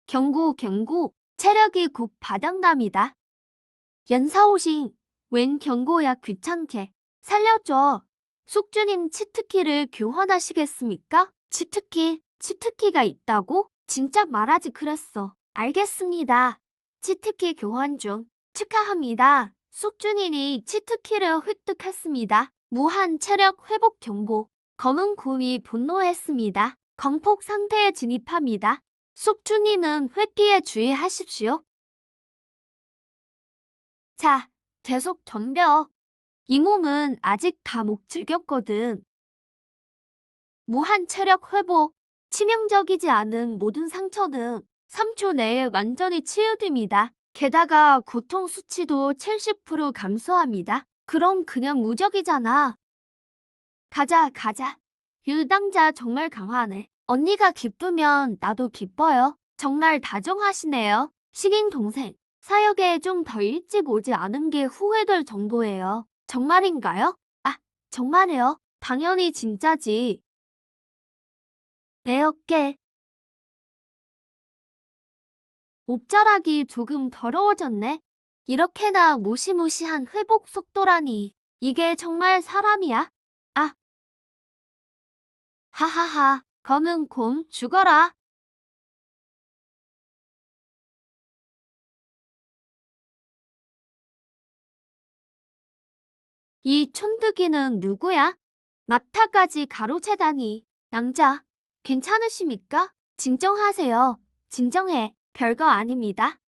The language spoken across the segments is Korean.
경고. 체력이 곧 바닥납니다. 연사오신, 웬 경고야 귀찮게. 살려줘. 숙주님 치트키를 교환하시겠습니까? 치트키가 있다고? 진짜 말하지 그랬어. 알겠습니다. 치트키 교환 중. 축하합니다. 숙주님이 치트키를 획득했습니다. 무한 체력 회복 경고. 검은 곰이 분노했습니다. 광폭 상태에 진입합니다. 숙주님은 회피에 주의하십시오. 자, 계속 덤벼. 이 몸은 아직 다 못 즐겼거든. 무한 체력 회복. 치명적이지 않은 모든 상처는 3초 내에 완전히 치유됩니다. 게다가 고통 수치도 70% 감소합니다. 그럼 그냥 무적이잖아. 가자. 유당자 정말 강하네. 언니가 기쁘면 나도 기뻐요. 정말 다정하시네요. 식인 동생. 사역에 좀 더 일찍 오지 않은 게 후회될 정도예요. 정말인가요? 아, 정말이요. 당연히 진짜지. 내 어깨. 옷자락이 조금 더러워졌네. 이렇게나 무시무시한 회복 속도라니. 이게 정말 사람이야? 아, 하하하. 검은 곰 죽어라. 이 촌뜨기는 누구야? 마타까지 가로채다니. 낭자, 괜찮으십니까? 진정하세요. 진정해. 별거 아닙니다.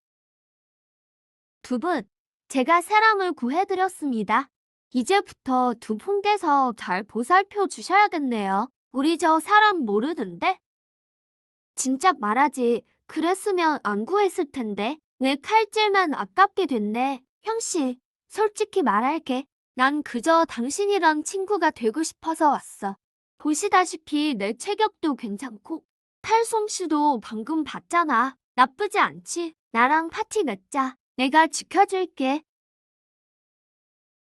두 분, 제가 사람을 구해드렸습니다. 이제부터 두 분께서 잘 보살펴 주셔야겠네요. 우리 저 사람 모르던데? 진작 말하지. 그랬으면 안 구했을 텐데. 내 칼질만 아깝게 됐네. 형씨, 솔직히 말할게. 난 그저 당신이랑 친구가 되고 싶어서 왔어. 보시다시피 내 체격도 괜찮고 팔솜씨도 방금 봤잖아. 나쁘지 않지? 나랑 파티 맺자. 내가 지켜줄게.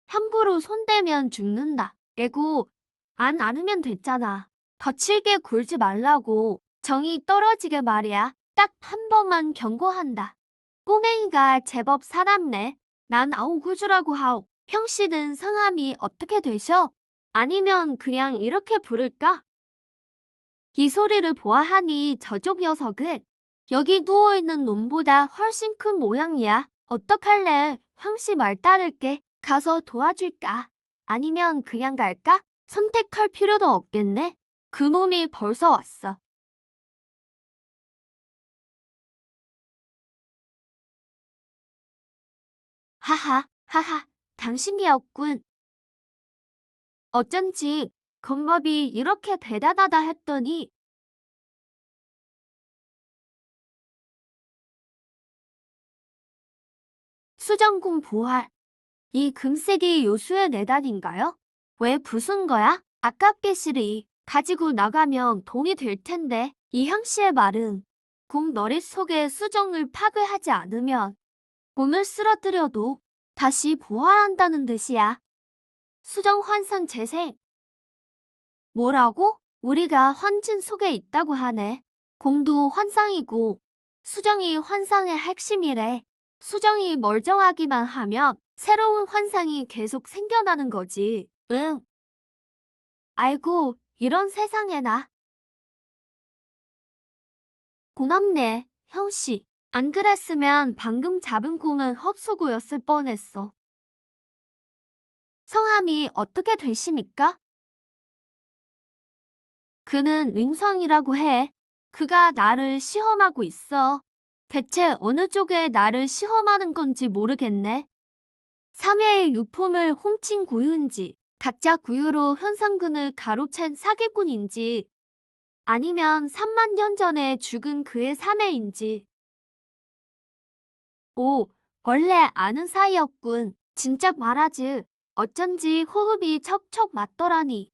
함부로 손대면 죽는다. 레고 안 안으면 됐잖아. 거칠게 굴지 말라고. 정이 떨어지게 말이야. 딱 한 번만 경고한다. 꼬맹이가 제법 사납네. 난 아우구주라고 하오. 형씨는 성함이 어떻게 되셔? 아니면 그냥 이렇게 부를까? 이 소리를 보아하니 저쪽 녀석은 여기 누워있는 놈보다 훨씬 큰 모양이야. 어떡할래? 형씨 말 따를게. 가서 도와줄까? 아니면 그냥 갈까? 선택할 필요도 없겠네. 그 놈이 벌써 왔어. 하하, 당신이었군. 어쩐지 겁먹이 이렇게 대단하다 했더니 수정궁 보활. 이 금색이 요수의 내단인가요? 왜 부순 거야? 아깝게 시리. 가지고 나가면 돈이 될 텐데. 이향 씨의 말은 궁 머릿속에 수정을 파괴하지 않으면 몸을 쓰러뜨려도 다시 부활한다는 뜻이야. 수정 환상 재생. 뭐라고? 우리가 환진 속에 있다고 하네. 공도 환상이고 수정이 환상의 핵심이래. 수정이 멀쩡하기만 하면 새로운 환상이 계속 생겨나는 거지. 응. 아이고, 이런 세상에나. 고맙네, 형씨. 안 그랬으면 방금 잡은 공은 헛수고였을 뻔했어. 성함이 어떻게 되십니까? 그는 윙성이라고 해. 그가 나를 시험하고 있어. 대체 어느 쪽에 나를 시험하는 건지 모르겠네. 3회의 유품을 훔친 구유인지, 가짜 구유로 현상금을 가로챈 사기꾼인지, 아니면 3만 년 전에 죽은 그의 사내인지. 오, 원래 아는 사이였군. 진작 말하지. 어쩐지 호흡이 척척 맞더라니.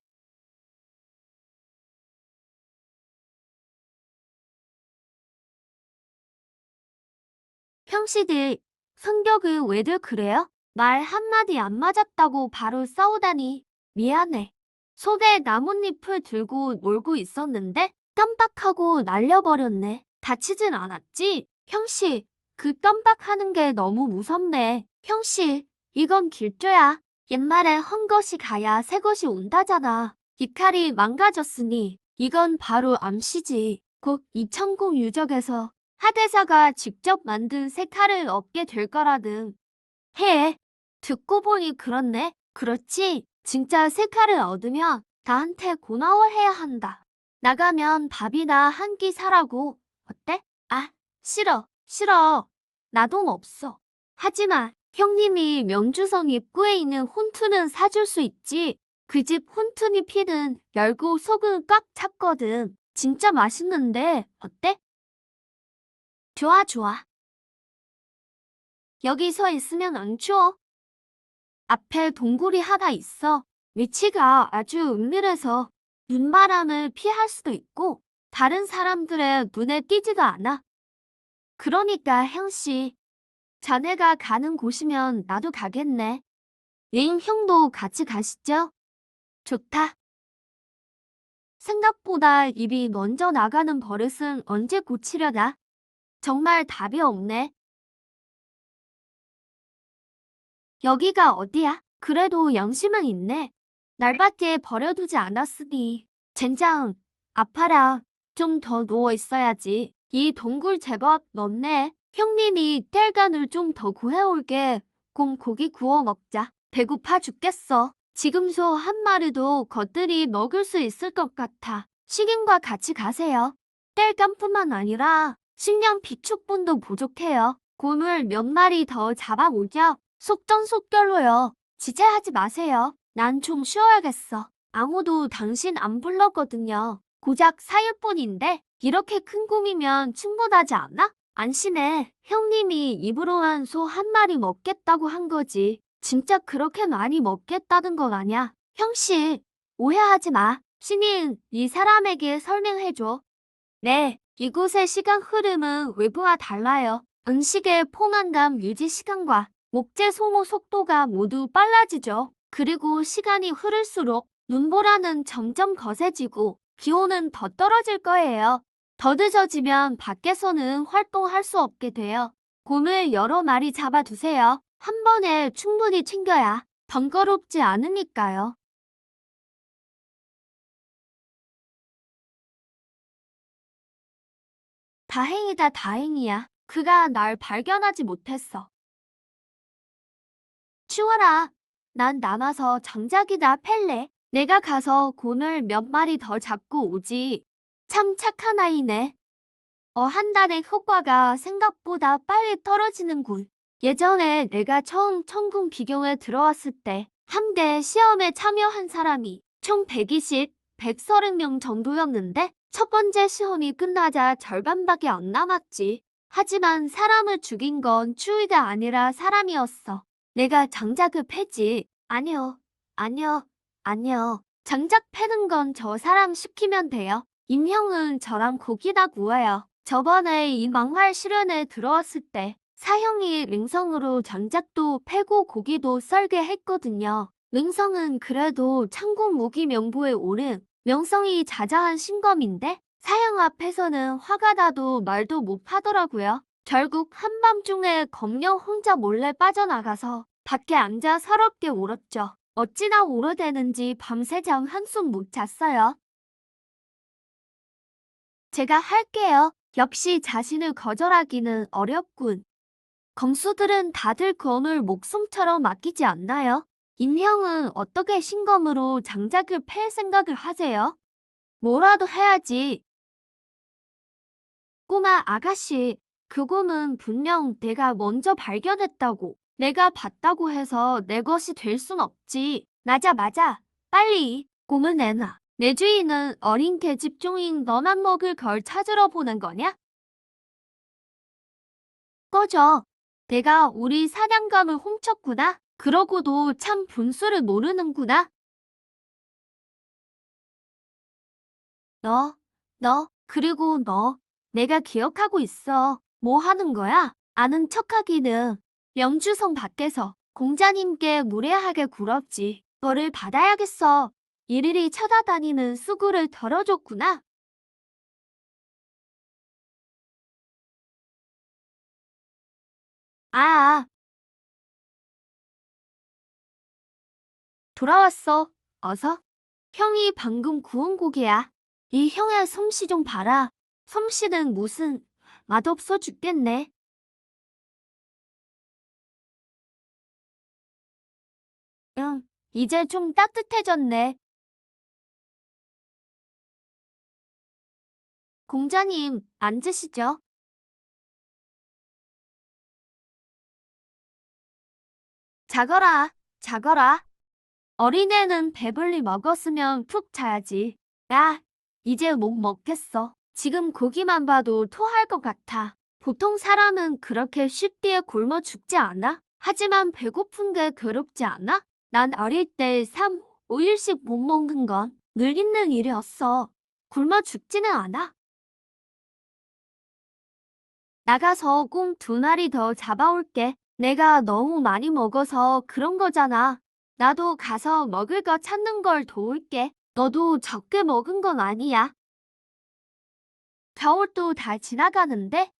형씨들, 성격은 왜들 그래요? 말 한마디 안 맞았다고 바로 싸우다니. 미안해. 손에 나뭇잎을 들고 놀고 있었는데 깜빡하고 날려버렸네. 다치진 않았지? 형씨, 그 깜빡하는 게 너무 무섭네. 형씨, 이건 길조야. 옛말에 헌 것이 가야 새 것이 온다잖아. 이 칼이 망가졌으니 이건 바로 암시지. 곧 이천궁 유적에서 하대사가 직접 만든 새 칼을 얻게 될 거라든. 해. 듣고 보니 그렇네. 그렇지. 진짜 새 칼을 얻으면 나한테 고마워해야 한다. 나가면 밥이나 한 끼 사라고. 어때? 아, 싫어. 싫어. 나 돈 없어. 하지만 형님이 명주성 입구에 있는 혼투는 사줄 수 있지. 그 집 혼투니 피는 열고 속은 꽉 찼거든. 진짜 맛있는데 어때? 좋아, 좋아. 여기 서 있으면 안 추워. 앞에 동굴이 하나 있어. 위치가 아주 은밀해서 눈바람을 피할 수도 있고 다른 사람들의 눈에 띄지도 않아. 그러니까 형씨, 자네가 가는 곳이면 나도 가겠네. 응, 형도 같이 가시죠. 좋다. 생각보다 입이 먼저 나가는 버릇은 언제 고치려나? 정말 답이 없네. 여기가 어디야? 그래도 양심은 있네. 날밖에 버려두지 않았으니. 젠장, 아파라. 좀 더 누워 있어야지. 이 동굴 제법 넓네. 형님이 땔간을 좀 더 구해올게. 곰 고기 구워 먹자. 배고파 죽겠어. 지금 소 한 마리도 것들이 먹을 수 있을 것 같아. 식인과 같이 가세요. 땔간뿐만 아니라 식량 비축분도 부족해요. 곰을 몇 마리 더 잡아오죠. 속전속결로요. 지체하지 마세요. 난 좀 쉬어야겠어. 아무도 당신 안 불렀거든요. 고작 4일뿐인데 이렇게 큰 곰이면 충분하지 않아? 안심해. 형님이 입으로 한 소 한 마리 먹겠다고 한 거지. 진짜 그렇게 많이 먹겠다는 건 아냐. 형씨, 오해하지 마. 신인, 이 사람에게 설명해줘. 네, 이곳의 시간 흐름은 외부와 달라요. 음식의 포만감 유지 시간과 목재 소모 속도가 모두 빨라지죠. 그리고 시간이 흐를수록 눈보라는 점점 거세지고 기온은 더 떨어질 거예요. 더 늦어지면 밖에서는 활동할 수 없게 돼요. 곰을 여러 마리 잡아두세요. 한 번에 충분히 챙겨야 번거롭지 않으니까요. 다행이다, 다행이야. 그가 날 발견하지 못했어. 치워라. 난 남아서 장작이나 팰래. 내가 가서 곤을 몇 마리 더 잡고 오지. 참 착한 아이네. 한 달의 효과가 생각보다 빨리 떨어지는군. 예전에 내가 처음 천궁 비경에 들어왔을 때 함대 시험에 참여한 사람이 총 120, 130명 정도였는데 첫 번째 시험이 끝나자 절반밖에 안 남았지. 하지만 사람을 죽인 건 추위가 아니라 사람이었어. 내가 장작을 패지. 아니요, 아니요, 아니요. 장작 패는 건 저 사람 시키면 돼요. 임형은 저랑 고기나 구워요. 저번에 이 망활 실현에 들어왔을 때 사형이 맹성으로 장작도 패고 고기도 썰게 했거든요. 맹성은 그래도 창국 무기 명부에 오른 명성이 자자한 신검인데 사형 앞에서는 화가 나도 말도 못 하더라고요. 결국 한밤중에 검령 혼자 몰래 빠져나가서 밖에 앉아 서럽게 울었죠. 어찌나 울어대는지 밤새잠 한숨 못 잤어요. 제가 할게요. 역시 자신을 거절하기는 어렵군. 검수들은 다들 검을 목숨처럼 아끼지 않나요? 임형은 어떻게 신검으로 장작을 팰 생각을 하세요? 뭐라도 해야지. 꼬마 아가씨, 그 곰은 분명 내가 먼저 발견했다고. 내가 봤다고 해서 내 것이 될 순 없지. 맞아, 맞아. 빨리 곰을 내놔. 내 주인은 어린 계집종인 너만 먹을 걸 찾으러 보는 거냐? 꺼져. 내가 우리 사냥감을 훔쳤구나. 그러고도 참 분수를 모르는구나. 그리고 너. 내가 기억하고 있어. 뭐 하는 거야? 아는 척하기는. 명주성 밖에서 공자님께 무례하게 굴었지. 너를 받아야겠어. 이리리 쳐다다니는 수구를 덜어줬구나. 아, 돌아왔어. 어서. 형이 방금 구운 고기야. 이 형의 솜씨 좀 봐라. 솜씨는 무슨 맛없어 죽겠네. 응, 이제 좀 따뜻해졌네. 공자님, 앉으시죠. 자거라, 자거라. 어린애는 배불리 먹었으면 푹 자야지. 야, 이제 못 먹겠어. 지금 고기만 봐도 토할 것 같아. 보통 사람은 그렇게 쉽게 굶어 죽지 않아? 하지만 배고픈 게 괴롭지 않아? 난 어릴 때 3, 5일씩 못 먹는 건 늘 있는 일이었어. 굶어 죽지는 않아. 나가서 꽁 2마리 더 잡아올게. 내가 너무 많이 먹어서 그런 거잖아. 나도 가서 먹을 거 찾는 걸 도울게. 너도 적게 먹은 건 아니야. 겨울도 다 지나가는데?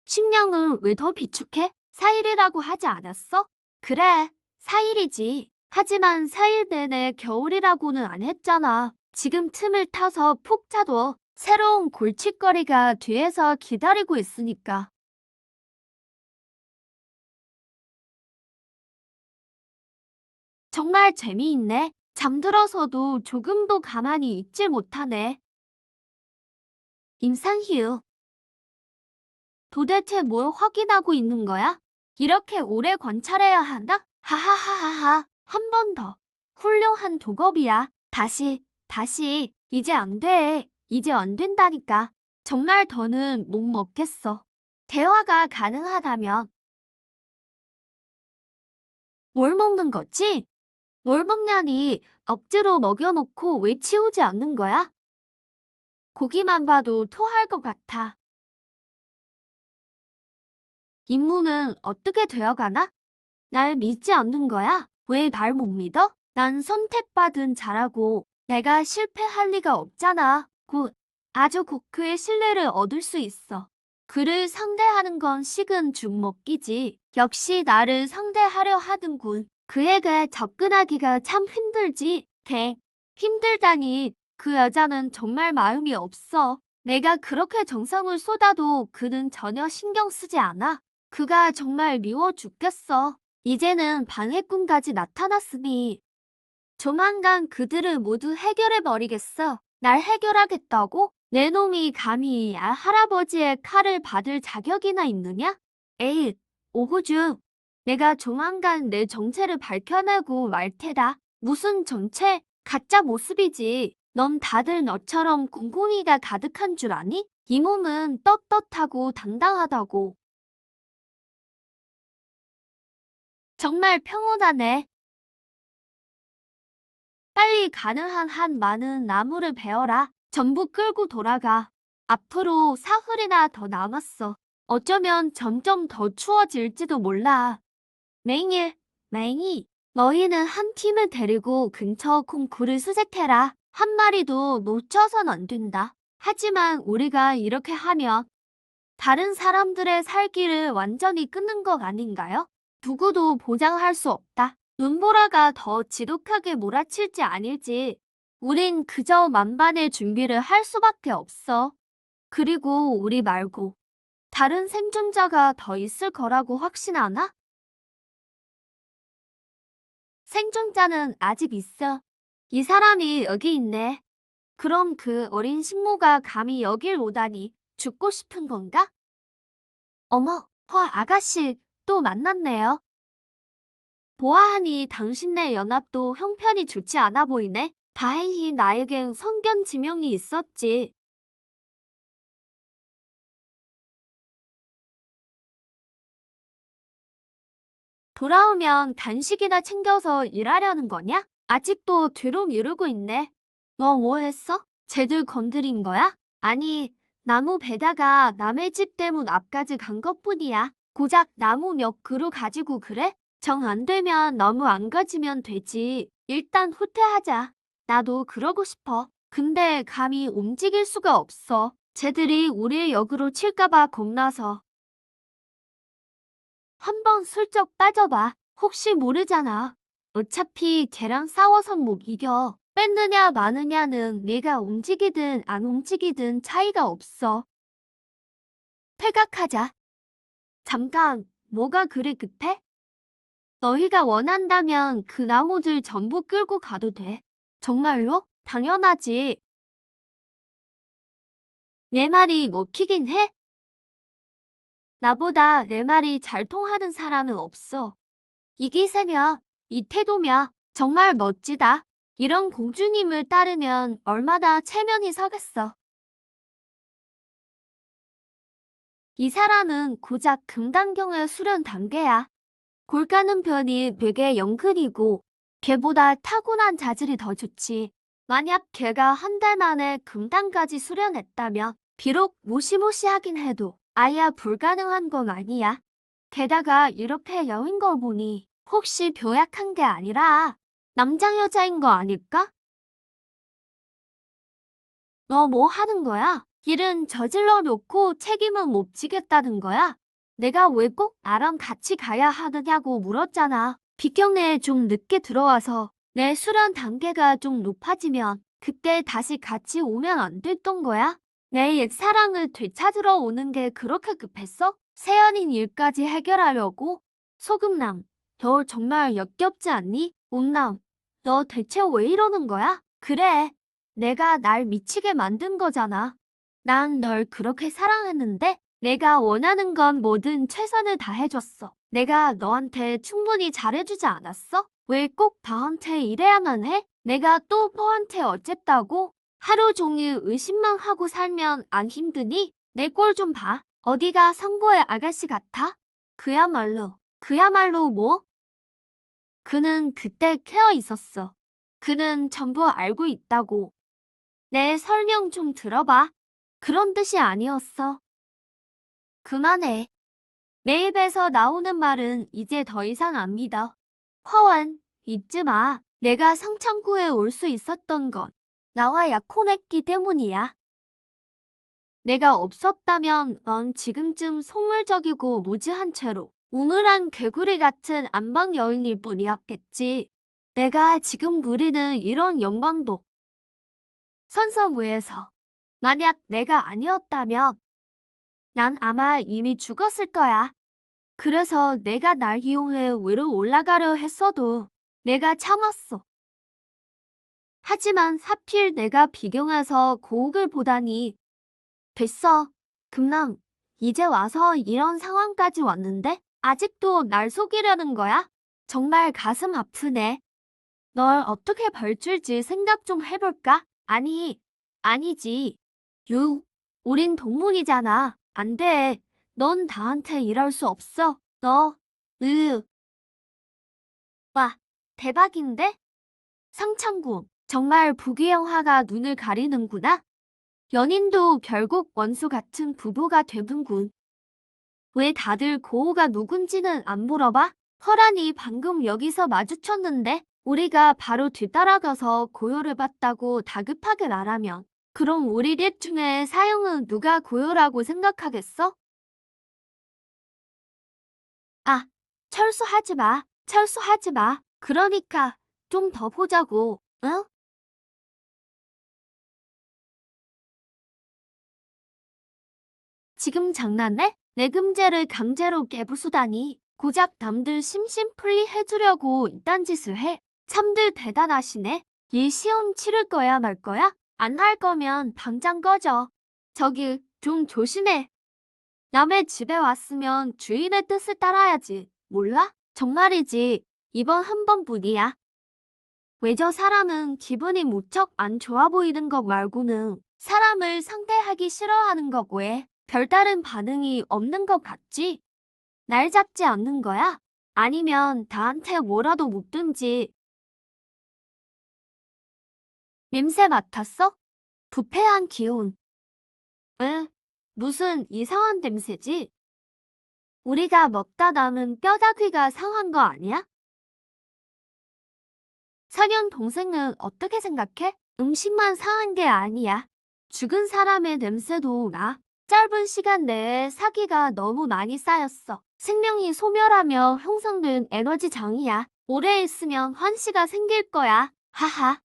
식량은 왜 더 비축해? 4일이라고 하지 않았어? 그래, 4일이지. 하지만 4일 내내 겨울이라고는 안 했잖아. 지금 틈을 타서 푹 자둬. 새로운 골칫거리가 뒤에서 기다리고 있으니까. 정말 재미있네. 잠들어서도 조금도 가만히 있질 못하네. 임상희우, 도대체 뭘 확인하고 있는 거야? 이렇게 오래 관찰해야 한다? 하하하하하, 한 번 더. 훌륭한 독업이야. 다시. 이제 안 돼. 이제 안 된다니까. 정말 더는 못 먹겠어. 대화가 가능하다면 뭘 먹는 거지? 뭘 먹냐니 억지로 먹여놓고 왜 치우지 않는 거야? 고기만 봐도 토할 것 같아. 임무는 어떻게 되어가나? 날 믿지 않는 거야? 왜 날 못 믿어? 난 선택받은 자라고 내가 실패할 리가 없잖아. 아주 곧 그의 신뢰를 얻을 수 있어. 그를 상대하는 건 식은 죽 먹기지. 역시 나를 상대하려 하는군. 그에게 접근하기가 참 힘들지. 힘들다니. 그 여자는 정말 마음이 없어. 내가 그렇게 정성을 쏟아도 그는 전혀 신경 쓰지 않아. 그가 정말 미워 죽겠어. 이제는 방해꾼까지 나타났으니 조만간 그들을 모두 해결해버리겠어. 날 해결하겠다고? 내 놈이 감히 할아버지의 칼을 받을 자격이나 있느냐? 에이, 오호주. 내가 조만간 내 정체를 밝혀내고 말 테다. 무슨 정체? 가짜 모습이지. 넌 다들 너처럼 공공이가 가득한 줄 아니? 이 몸은 떳떳하고 당당하다고. 정말 평온하네. 빨리 가능한 한 많은 나무를 베어라. 전부 끌고 돌아가. 앞으로 사흘이나 더 남았어. 어쩌면 점점 더 추워질지도 몰라. 맹일, 맹이, 너희는 한 팀을 데리고 근처 콩쿠를 수색해라. 한 마리도 놓쳐선 안 된다. 하지만 우리가 이렇게 하면 다른 사람들의 살기를 완전히 끊는 것 아닌가요? 누구도 보장할 수 없다. 눈보라가 더 지독하게 몰아칠지 아닐지. 우린 그저 만반의 준비를 할 수밖에 없어. 그리고 우리 말고 다른 생존자가 더 있을 거라고 확신하나? 생존자는 아직 있어. 이 사람이 여기 있네. 그럼 그 어린 식모가 감히 여길 오다니 죽고 싶은 건가? 어머, 아가씨 또 만났네요. 보아하니 당신네 연합도 형편이 좋지 않아 보이네. 다행히 나에겐 성견 지명이 있었지. 돌아오면 간식이나 챙겨서 일하려는 거냐? 아직도 뒤로 미루고 있네. 너 뭐 했어? 쟤들 건드린 거야? 아니, 나무 베다가 남의 집 대문 앞까지 간 것뿐이야. 고작 나무 몇 그루 가지고 그래? 정 안 되면 너무 안 가지면 되지. 일단 후퇴하자. 나도 그러고 싶어. 근데 감히 움직일 수가 없어. 쟤들이 우리의 역으로 칠까봐 겁나서. 한번 슬쩍 빠져봐. 혹시 모르잖아. 어차피 걔랑 싸워선 못 이겨. 뺐느냐 마느냐는 네가 움직이든 안 움직이든 차이가 없어. 퇴각하자. 잠깐, 뭐가 그리 급해? 너희가 원한다면 그 나무들 전부 끌고 가도 돼. 정말로? 당연하지. 내 말이 먹히긴 해? 나보다 내 말이 잘 통하는 사람은 없어. 이 기세며, 이 태도며 정말 멋지다. 이런 공주님을 따르면 얼마나 체면이 서겠어. 이 사람은 고작 금단경의 수련 단계야. 골 까는 편이 되게 영근이고 걔보다 타고난 자질이 더 좋지. 만약 걔가 한 달 만에 금단까지 수련했다면 비록 무시무시하긴 해도 아야 불가능한 건 아니야. 게다가 이렇게 여인 걸 보니 혹시 벼약한 게 아니라 남자 여자인 거 아닐까? 너 뭐 하는 거야? 일은 저질러 놓고 책임은 못 지겠다는 거야? 내가 왜 꼭 나랑 같이 가야 하느냐고 물었잖아. 비경내에 좀 늦게 들어와서 내 수련 단계가 좀 높아지면 그때 다시 같이 오면 안 됐던 거야? 내 옛사랑을 되찾으러 오는 게 그렇게 급했어? 세연인 일까지 해결하려고? 소금남, 너 정말 역겹지 않니? 온남, 너 대체 왜 이러는 거야? 그래, 내가 날 미치게 만든 거잖아. 난 널 그렇게 사랑했는데 내가 원하는 건 뭐든 최선을 다해줬어. 내가 너한테 충분히 잘해주지 않았어? 왜 꼭 나한테 이래야만 해? 내가 또 너한테 어쨌다고? 하루 종일 의심만 하고 살면 안 힘드니? 내 꼴 좀 봐. 어디가 성고의 아가씨 같아? 그야말로 뭐? 그는 그때 깨어 있었어. 그는 전부 알고 있다고. 내 설명 좀 들어봐. 그런 뜻이 아니었어. 그만해. 내 입에서 나오는 말은 이제 더 이상 안 믿어. 허완, 잊지 마. 내가 성창구에 올 수 있었던 건 나와 약혼했기 때문이야. 내가 없었다면 넌 지금쯤 속물적이고 무지한 채로 우물한 개구리 같은 안방 여인일 뿐이었겠지. 내가 지금 누리는 이런 영광도 선서무에서 만약 내가 아니었다면 난 아마 이미 죽었을 거야. 그래서 내가 날 이용해 위로 올라가려 했어도 내가 참았어. 하지만 하필 내가 비경해서 고옥을 보다니. 됐어. 금남, 이제 와서 이런 상황까지 왔는데 아직도 날 속이려는 거야? 정말 가슴 아프네. 널 어떻게 벌줄지 생각 좀 해볼까? 아니지. 우린 동문이잖아. 안 돼. 넌 나한테 이럴 수 없어. 으, 와, 대박인데? 상창구, 정말 부귀영화가 눈을 가리는구나. 연인도 결국 원수 같은 부부가 되는군. 왜 다들 고우가 누군지는 안 물어봐? 허란이 방금 여기서 마주쳤는데 우리가 바로 뒤따라가서 고요를 봤다고 다급하게 말하면 그럼 우리 넷 중에 사형은 누가 고요라고 생각하겠어? 아, 철수하지 마. 그러니까 좀 더 보자고, 응? 지금 장난해? 내 금제를 강제로 깨부수다니. 고작 남들 심심풀이 해주려고 이딴 짓을 해. 참들 대단하시네. 이 시험 치를 거야 말 거야? 안 할 거면 당장 꺼져. 저기 좀 조심해. 남의 집에 왔으면 주인의 뜻을 따라야지. 몰라? 정말이지. 이번 한 번뿐이야. 왜 저 사람은 기분이 무척 안 좋아 보이는 것 말고는 사람을 상대하기 싫어하는 것 외에 별다른 반응이 없는 것 같지? 날 잡지 않는 거야? 아니면 나한테 뭐라도 묻든지. 냄새 맡았어? 부패한 기운. 응, 무슨 이상한 냄새지? 우리가 먹다 남은 뼈다귀가 상한 거 아니야? 사년 동생은 어떻게 생각해? 음식만 상한 게 아니야. 죽은 사람의 냄새도 나. 짧은 시간 내에 사기가 너무 많이 쌓였어. 생명이 소멸하며 형성된 에너지 장이야. 오래 있으면 환시가 생길 거야. 하하.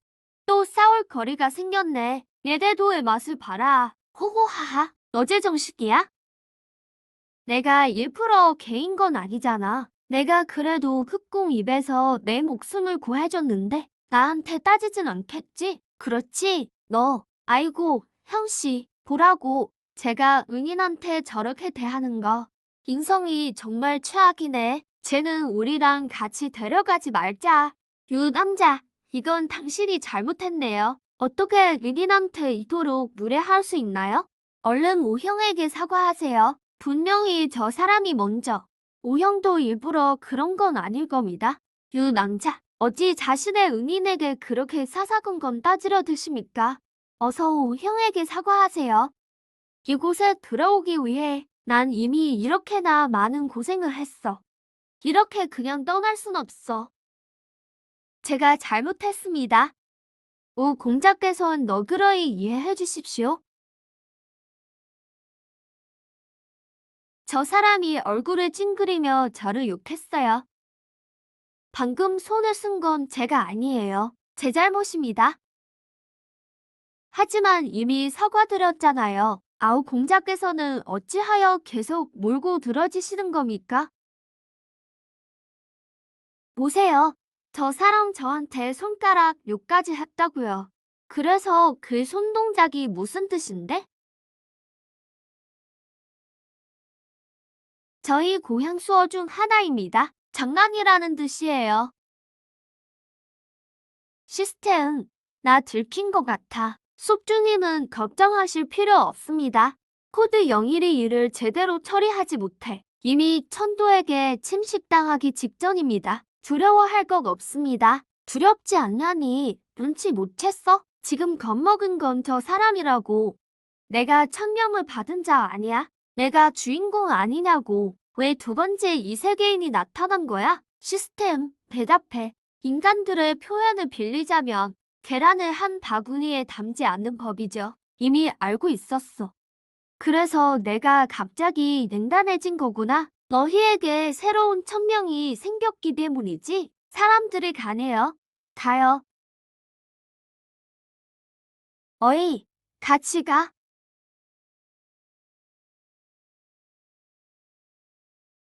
또 싸울 거리가 생겼네. 예대도의 맛을 봐라. 호호하하. 너 제정식이야? 내가 일부러 개인 건 아니잖아. 내가 그래도 흑공 입에서 내 목숨을 구해줬는데 나한테 따지진 않겠지? 그렇지? 너. 아이고, 형씨, 보라고. 제가 은인한테 저렇게 대하는 거. 인성이 정말 최악이네. 쟤는 우리랑 같이 데려가지 말자. 유 남자, 이건 당신이 잘못했네요. 어떻게 은인한테 이토록 무례할 수 있나요? 얼른 오형에게 사과하세요. 분명히 저 사람이 먼저. 오형도 일부러 그런 건 아닐 겁니다. 유 남자, 어찌 자신의 은인에게 그렇게 사사건건 따지려 드십니까? 어서 오형에게 사과하세요. 이곳에 들어오기 위해 난 이미 이렇게나 많은 고생을 했어. 이렇게 그냥 떠날 순 없어. 제가 잘못했습니다. 오 공자께서는 너그러이 이해해 주십시오. 저 사람이 얼굴을 찡그리며 저를 욕했어요. 방금 손을 쓴 건 제가 아니에요. 제 잘못입니다. 하지만 이미 사과드렸잖아요. 아우 공자께서는 어찌하여 계속 몰고 들어지시는 겁니까? 보세요. 저 사람 저한테 손가락 욕까지 했다고요. 그래서 그 손동작이 무슨 뜻인데? 저희 고향 수어 중 하나입니다. 장난이라는 뜻이에요. 시스템, 나 들킨 것 같아. 숙주님은 걱정하실 필요 없습니다. 코드 012를 제대로 처리하지 못해 이미 천도에게 침식당하기 직전입니다. 두려워할 것 없습니다. 두렵지 않냐니 눈치 못 챘어? 지금 겁먹은 건 저 사람이라고. 내가 천명을 받은 자 아니야? 내가 주인공 아니냐고. 왜 두 번째 이 세계인이 나타난 거야? 시스템, 대답해. 인간들의 표현을 빌리자면 계란을 한 바구니에 담지 않는 법이죠. 이미 알고 있었어. 그래서 내가 갑자기 냉담해진 거구나. 너희에게 새로운 천명이 생겼기 때문이지. 사람들이 가네요. 가요. 어이, 같이 가.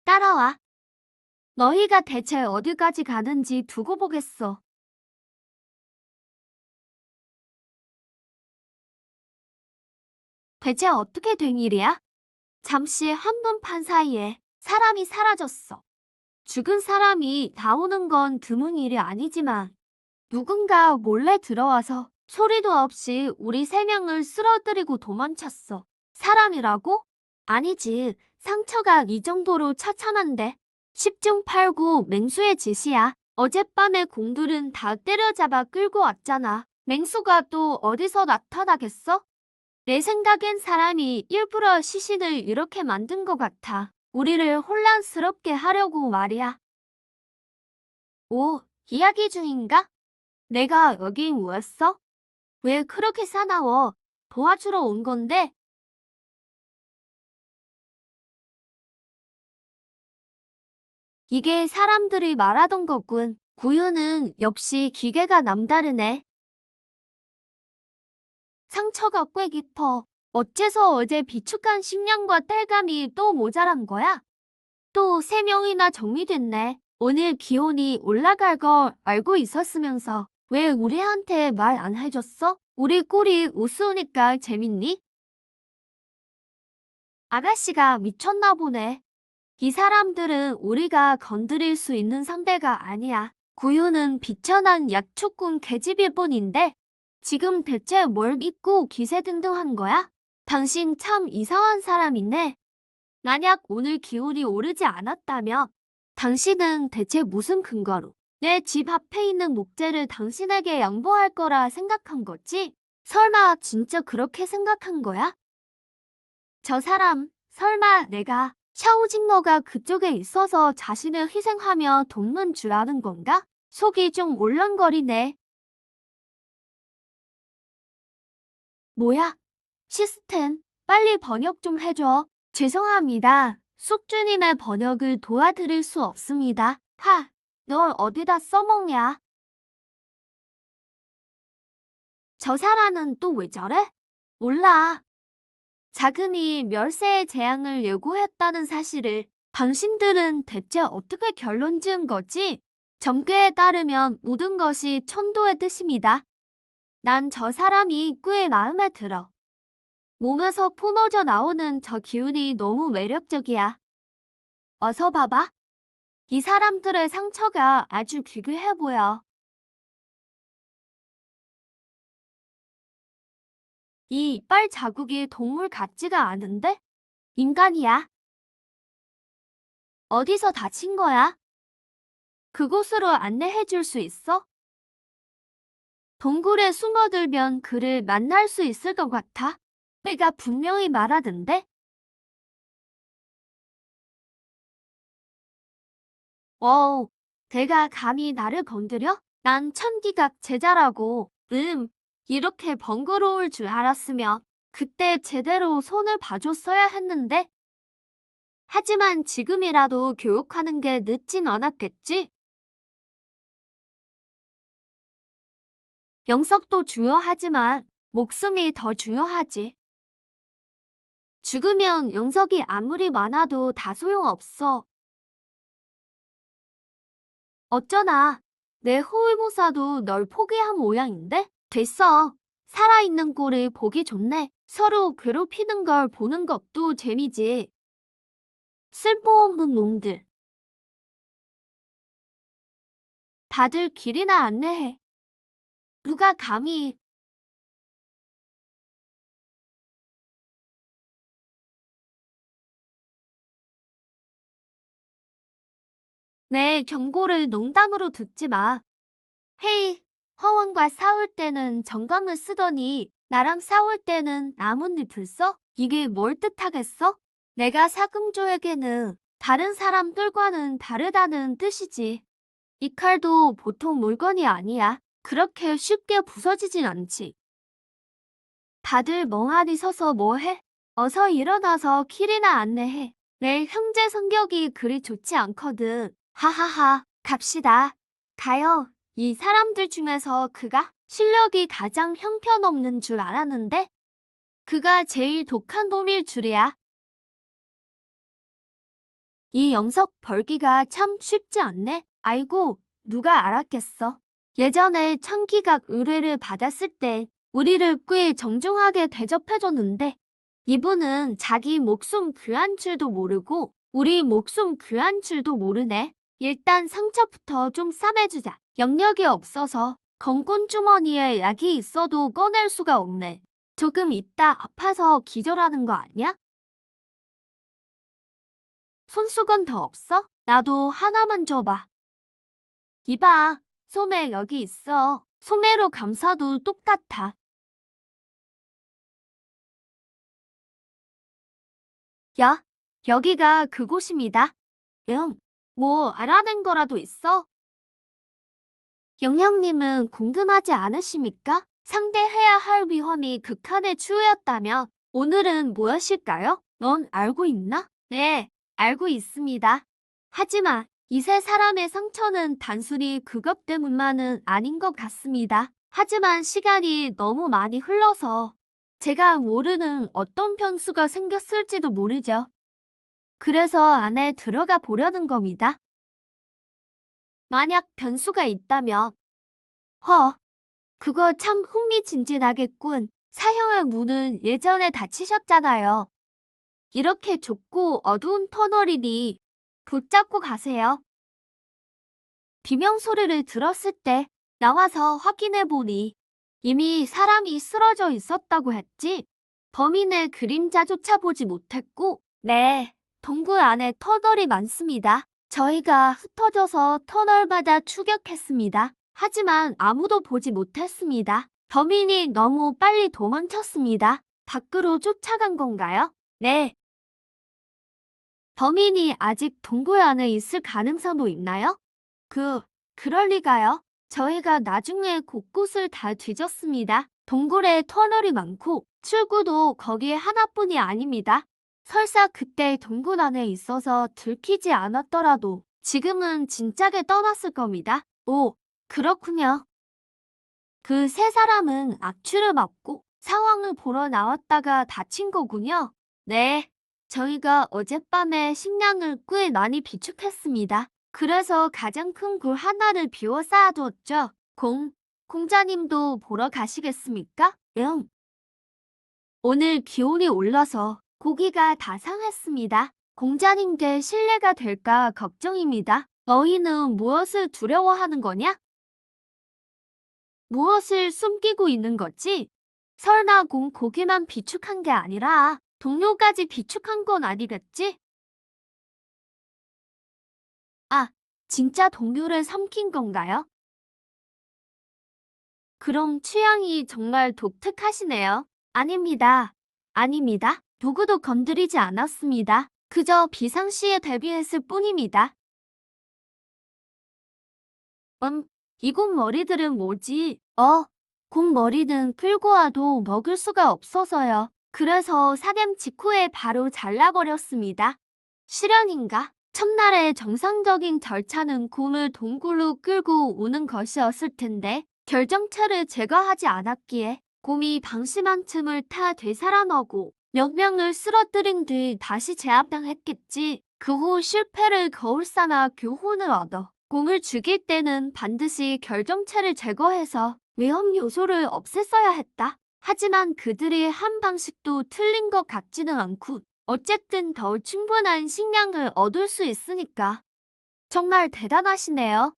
따라와. 너희가 대체 어디까지 가는지 두고 보겠어. 대체 어떻게 된 일이야? 잠시 한눈판 사이에 사람이 사라졌어. 죽은 사람이 나오는 건 드문 일이 아니지만 누군가 몰래 들어와서 소리도 없이 우리 세 명을 쓰러뜨리고 도망쳤어. 사람이라고? 아니지. 상처가 이 정도로 처참한데. 10중 8구 맹수의 짓이야. 어젯밤에 공들은 다 때려잡아 끌고 왔잖아. 맹수가 또 어디서 나타나겠어? 내 생각엔 사람이 일부러 시신을 이렇게 만든 것 같아. 우리를 혼란스럽게 하려고 말이야. 오, 이야기 중인가? 내가 여긴 왜였어? 왜 그렇게 사나워? 도와주러 온 건데? 이게 사람들이 말하던 거군. 구유는 역시 기계가 남다르네. 상처가 꽤 깊어. 어째서 어제 비축한 식량과 땔감이 또 모자란 거야? 또 3명이나 정리됐네. 오늘 기온이 올라갈 걸 알고 있었으면서 왜 우리한테 말 안 해줬어? 우리 꼴이 우스우니까 재밌니? 아가씨가 미쳤나 보네. 이 사람들은 우리가 건드릴 수 있는 상대가 아니야. 구유는 비천한 약초꾼 계집일 뿐인데 지금 대체 뭘 믿고 기세등등한 거야? 당신 참 이상한 사람이네. 만약 오늘 기온이 오르지 않았다면 당신은 대체 무슨 근거로 내 집 앞에 있는 목재를 당신에게 양보할 거라 생각한 거지? 설마 진짜 그렇게 생각한 거야? 저 사람, 설마 내가 샤오징머가 그쪽에 있어서 자신을 희생하며 돕는 줄 아는 건가? 속이 좀 울렁거리네. 뭐야? 시스템, 빨리 번역 좀 해줘. 죄송합니다. 숙주님의 번역을 도와드릴 수 없습니다. 널 어디다 써먹냐? 저 사람은 또 왜 저래? 몰라. 자금이 멸세의 재앙을 예고했다는 사실을 당신들은 대체 어떻게 결론 지은 거지? 점괘에 따르면 모든 것이 천도의 뜻입니다. 난 저 사람이 꽤 마음에 들어. 몸에서 뿜어져 나오는 저 기운이 너무 매력적이야. 어서 봐봐. 이 사람들의 상처가 아주 기괴해 보여. 이 이빨 자국이 동물 같지가 않은데? 인간이야. 어디서 다친 거야? 그곳으로 안내해 줄 수 있어? 동굴에 숨어들면 그를 만날 수 있을 것 같아. 내가 분명히 말하던데? 어우, 내가 감히 나를 건드려? 난 천기각 제자라고. 이렇게 번거로울 줄 알았으면 그때 제대로 손을 봐줬어야 했는데. 하지만 지금이라도 교육하는 게 늦진 않았겠지? 영석도 중요하지만 목숨이 더 중요하지. 죽으면 영석이 아무리 많아도 다 소용없어. 어쩌나 내 호위무사도 널 포기한 모양인데? 됐어. 살아있는 꼴을 보기 좋네. 서로 괴롭히는 걸 보는 것도 재미지. 쓸모없는 놈들. 다들 길이나 안내해. 누가 감히. 내 경고를 농담으로 듣지 마. 헤이, 허원과 싸울 때는 정강을 쓰더니 나랑 싸울 때는 나뭇잎을 써? 이게 뭘 뜻하겠어? 내가 사금조에게는 다른 사람들과는 다르다는 뜻이지. 이 칼도 보통 물건이 아니야. 그렇게 쉽게 부서지진 않지. 다들 멍하니 서서 뭐 해? 어서 일어나서 길이나 안내해. 내 형제 성격이 그리 좋지 않거든. 하하하, 갑시다. 가요. 이 사람들 중에서 그가 실력이 가장 형편없는 줄 알았는데 그가 제일 독한 놈일 줄이야. 이 영석 벌기가 참 쉽지 않네. 아이고, 누가 알았겠어. 예전에 천기각 의뢰를 받았을 때 우리를 꽤 정중하게 대접해줬는데 이분은 자기 목숨 귀한 줄도 모르고 우리 목숨 귀한 줄도 모르네. 일단 상처부터 좀 싸매주자. 영력이 없어서 건곤 주머니에 약이 있어도 꺼낼 수가 없네. 조금 있다 아파서 기절하는 거 아니야? 손수건 더 없어? 나도 하나만 줘봐. 이봐, 소매 여기 있어. 소매로 감싸도 똑같아. 야, 여기가 그곳입니다. 응, 뭐 알아낸 거라도 있어? 영양님은 궁금하지 않으십니까? 상대해야 할 위험이 극한의 추위였다면 오늘은 무엇일까요? 넌 알고 있나? 네, 알고 있습니다. 하지만 이 세 사람의 상처는 단순히 그것 때문만은 아닌 것 같습니다. 하지만 시간이 너무 많이 흘러서 제가 모르는 어떤 변수가 생겼을지도 모르죠. 그래서 안에 들어가 보려는 겁니다. 만약 변수가 있다면 그거 참 흥미진진하겠군. 사형의 문은 예전에 닫히셨잖아요. 이렇게 좁고 어두운 터널이니 붙잡고 가세요. 비명소리를 들었을 때 나와서 확인해보니 이미 사람이 쓰러져 있었다고 했지. 범인의 그림자조차 보지 못했고 네, 동굴 안에 터널이 많습니다. 저희가 흩어져서 터널마다 추격했습니다. 하지만 아무도 보지 못했습니다. 범인이 너무 빨리 도망쳤습니다. 밖으로 쫓아간 건가요? 네. 범인이 아직 동굴 안에 있을 가능성도 있나요? 그럴 리가요. 저희가 나중에 곳곳을 다 뒤졌습니다. 동굴에 터널이 많고 출구도 거기에 하나뿐이 아닙니다. 설사 그때 동굴 안에 있어서 들키지 않았더라도 지금은 진작에 떠났을 겁니다. 오, 그렇군요. 그 세 사람은 악취를 맡고 상황을 보러 나왔다가 다친 거군요. 네, 저희가 어젯밤에 식량을 꽤 많이 비축했습니다. 그래서 가장 큰 굴 하나를 비워 쌓아두었죠. 공자님도 보러 가시겠습니까? 응. 오늘 기온이 올라서 고기가 다 상했습니다. 공자님께 신뢰가 될까 걱정입니다. 너희는 무엇을 두려워하는 거냐? 무엇을 숨기고 있는 거지? 설마 고기만 비축한 게 아니라 동료까지 비축한 건 아니겠지? 아, 진짜 동료를 삼킨 건가요? 그럼 취향이 정말 독특하시네요. 아닙니다. 아닙니다. 누구도 건드리지 않았습니다. 그저 비상시에 대비했을 뿐입니다. 음, 이곳 머리들은 뭐지? 곰 머리는 끌고 와도 먹을 수가 없어서요. 그래서 사겜 직후에 바로 잘라버렸습니다. 실현인가? 첫날의 정상적인 절차는 곰을 동굴로 끌고 오는 것이었을 텐데 결정체를 제거하지 않았기에 곰이 방심한 틈을 타 되살아나고 몇 명을 쓰러뜨린 뒤 다시 제압당했겠지. 그 후 실패를 거울삼아 교훈을 얻어 곰을 죽일 때는 반드시 결정체를 제거해서 위험 요소를 없앴어야 했다. 하지만 그들이 한 방식도 틀린 것 같지는 않고 어쨌든 더 충분한 식량을 얻을 수 있으니까. 정말 대단하시네요.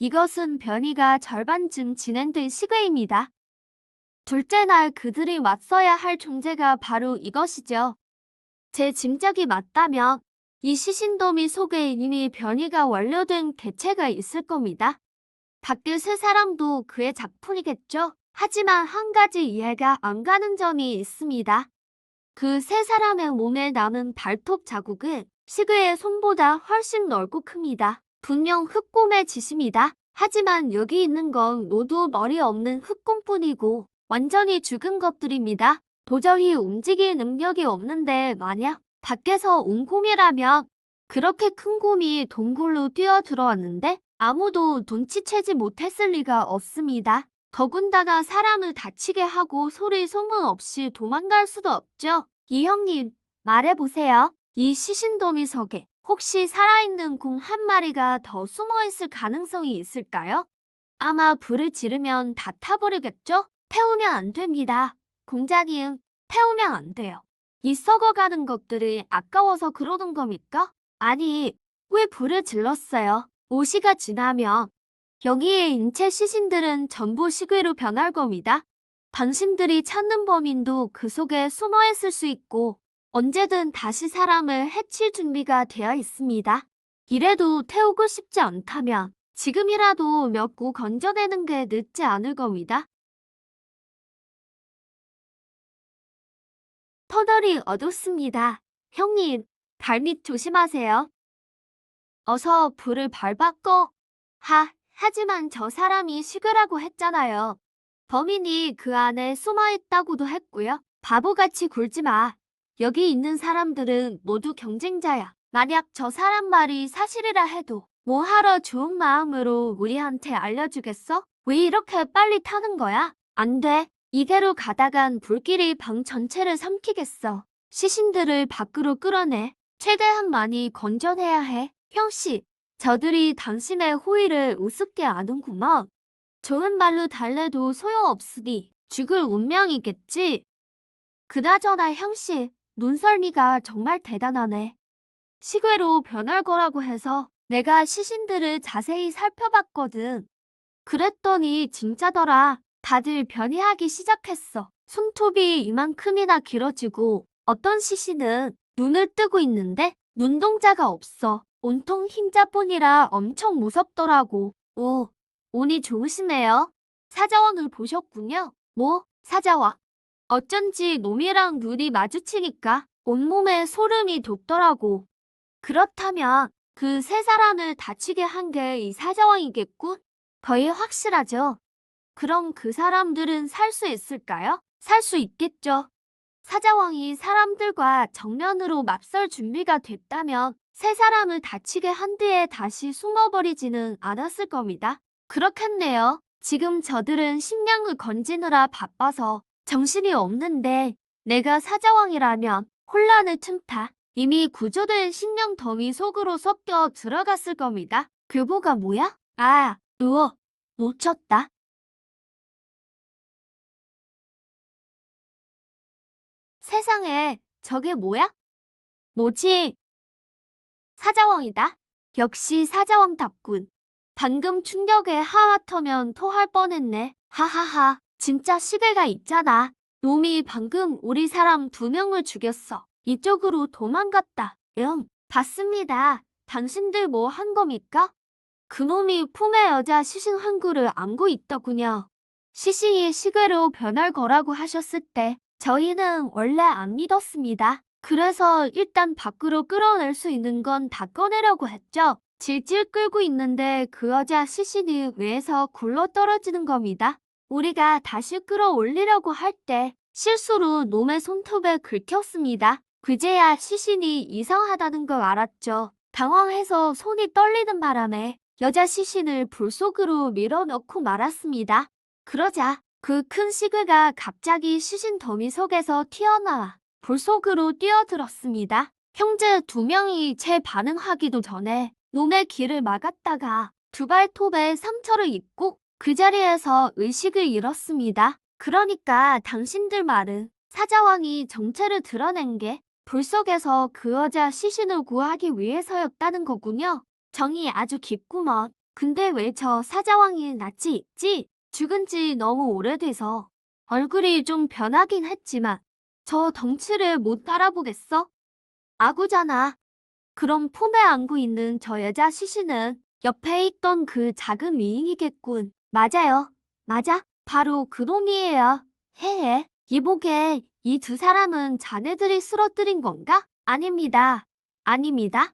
이것은 변이가 절반쯤 진행된 시계입니다. 둘째 날 그들이 맞서야 할 존재가 바로 이것이죠. 제 짐작이 맞다면 이 시신더미 속에 이미 변이가 완료된 개체가 있을 겁니다. 밖에 세 사람도 그의 작품이겠죠. 하지만 한 가지 이해가 안 가는 점이 있습니다. 그 세 사람의 몸에 남은 발톱 자국은 시그의 손보다 훨씬 넓고 큽니다. 분명 흑곰의 짓입니다. 하지만 여기 있는 건 모두 머리 없는 흑곰뿐이고 완전히 죽은 것들입니다. 도저히 움직일 능력이 없는데 만약 밖에서 온 곰이라면 그렇게 큰 곰이 동굴로 뛰어 들어왔는데 아무도 눈치채지 못했을 리가 없습니다. 더군다나 사람을 다치게 하고 소리 소문 없이 도망갈 수도 없죠. 이 형님, 말해보세요. 이 시신더미 속에 혹시 살아있는 곰 한 마리가 더 숨어있을 가능성이 있을까요? 아마 불을 지르면 다 타버리겠죠? 태우면 안 됩니다. 공자님, 태우면 안 돼요. 이 썩어가는 것들이 아까워서 그러는 겁니까? 아니, 왜 불을 질렀어요? 5시가 지나면 여기에 인체 시신들은 전부 시괴로 변할 겁니다. 당신들이 찾는 범인도 그 속에 숨어 있을 수 있고 언제든 다시 사람을 해칠 준비가 되어 있습니다. 이래도 태우고 싶지 않다면 지금이라도 몇 구 건져내는 게 늦지 않을 겁니다. 터널이 어둡습니다. 형님, 발밑 조심하세요. 어서 불을 밟아 꺼. 하지만 저 사람이 시그라고 했잖아요. 범인이 그 안에 숨어 있다고도 했고요. 바보같이 굴지 마. 여기 있는 사람들은 모두 경쟁자야. 만약 저 사람 말이 사실이라 해도 뭐하러 좋은 마음으로 우리한테 알려주겠어? 왜 이렇게 빨리 타는 거야? 안 돼. 이대로 가다간 불길이 방 전체를 삼키겠어. 시신들을 밖으로 끌어내 최대한 많이 건져내야 해. 형씨, 저들이 당신의 호의를 우습게 아는구먼. 좋은 말로 달래도 소용없으니 죽을 운명이겠지. 그나저나 형씨, 눈썰미가 정말 대단하네. 시괴로 변할 거라고 해서 내가 시신들을 자세히 살펴봤거든. 그랬더니 진짜더라. 다들 변이하기 시작했어. 손톱이 이만큼이나 길어지고 어떤 시신은 눈을 뜨고 있는데 눈동자가 없어. 온통 흰자뿐이라 엄청 무섭더라고. 오, 운이 좋으시네요. 사자왕을 보셨군요. 뭐, 사자왕. 어쩐지 놈이랑 눈이 마주치니까 온몸에 소름이 돋더라고. 그렇다면 그 세 사람을 다치게 한 게 이 사자왕이겠군? 거의 확실하죠. 그럼 그 사람들은 살 수 있을까요? 살 수 있겠죠. 사자왕이 사람들과 정면으로 맞설 준비가 됐다면 세 사람을 다치게 한 뒤에 다시 숨어버리지는 않았을 겁니다. 그렇겠네요. 지금 저들은 식량을 건지느라 바빠서 정신이 없는데 내가 사자왕이라면 혼란을 틈타 이미 구조된 식량 더미 속으로 섞여 들어갔을 겁니다. 교보가 뭐야? 아, 누워. 놓쳤다. 세상에, 저게 뭐야? 뭐지? 사자왕이다. 역시 사자왕답군. 방금 충격에 하마터면 토할 뻔했네. 하하하, 진짜 시계가 있잖아. 놈이 방금 우리 사람 2명을 죽였어. 이쪽으로 도망갔다. 봤습니다. 당신들 뭐 한 겁니까? 그놈이 품에 여자 시신 항구를 안고 있더군요. 시신이 시계로 변할 거라고 하셨을 때 저희는 원래 안 믿었습니다. 그래서 일단 밖으로 끌어낼 수 있는 건 다 꺼내려고 했죠. 질질 끌고 있는데 그 여자 시신이 위에서 굴러 떨어지는 겁니다. 우리가 다시 끌어올리려고 할 때 실수로 놈의 손톱에 긁혔습니다. 그제야 시신이 이상하다는 걸 알았죠. 당황해서 손이 떨리는 바람에 여자 시신을 불 속으로 밀어넣고 말았습니다. 그러자 그 큰 시계가 갑자기 시신 더미 속에서 튀어나와 불 속으로 뛰어들었습니다. 형제 2명이 제 반응하기도 전에 놈의 길을 막았다가 2발톱에 상처를 입고 그 자리에서 의식을 잃었습니다. 그러니까 당신들 말은 사자왕이 정체를 드러낸 게 불 속에서 그 여자 시신을 구하기 위해서였다는 거군요. 정이 아주 깊구먼. 근데 왜 저 사자왕이 낯이 익지? 죽은 지 너무 오래돼서 얼굴이 좀 변하긴 했지만 저 덩치를 못 알아보겠어? 아구잖아. 그럼 품에 안고 있는 저 여자 시신은 옆에 있던 그 작은 위인이겠군. 맞아요. 맞아. 바로 그놈이에요. 헤헤. 이보게 이 2사람은 자네들이 쓰러뜨린 건가? 아닙니다. 아닙니다.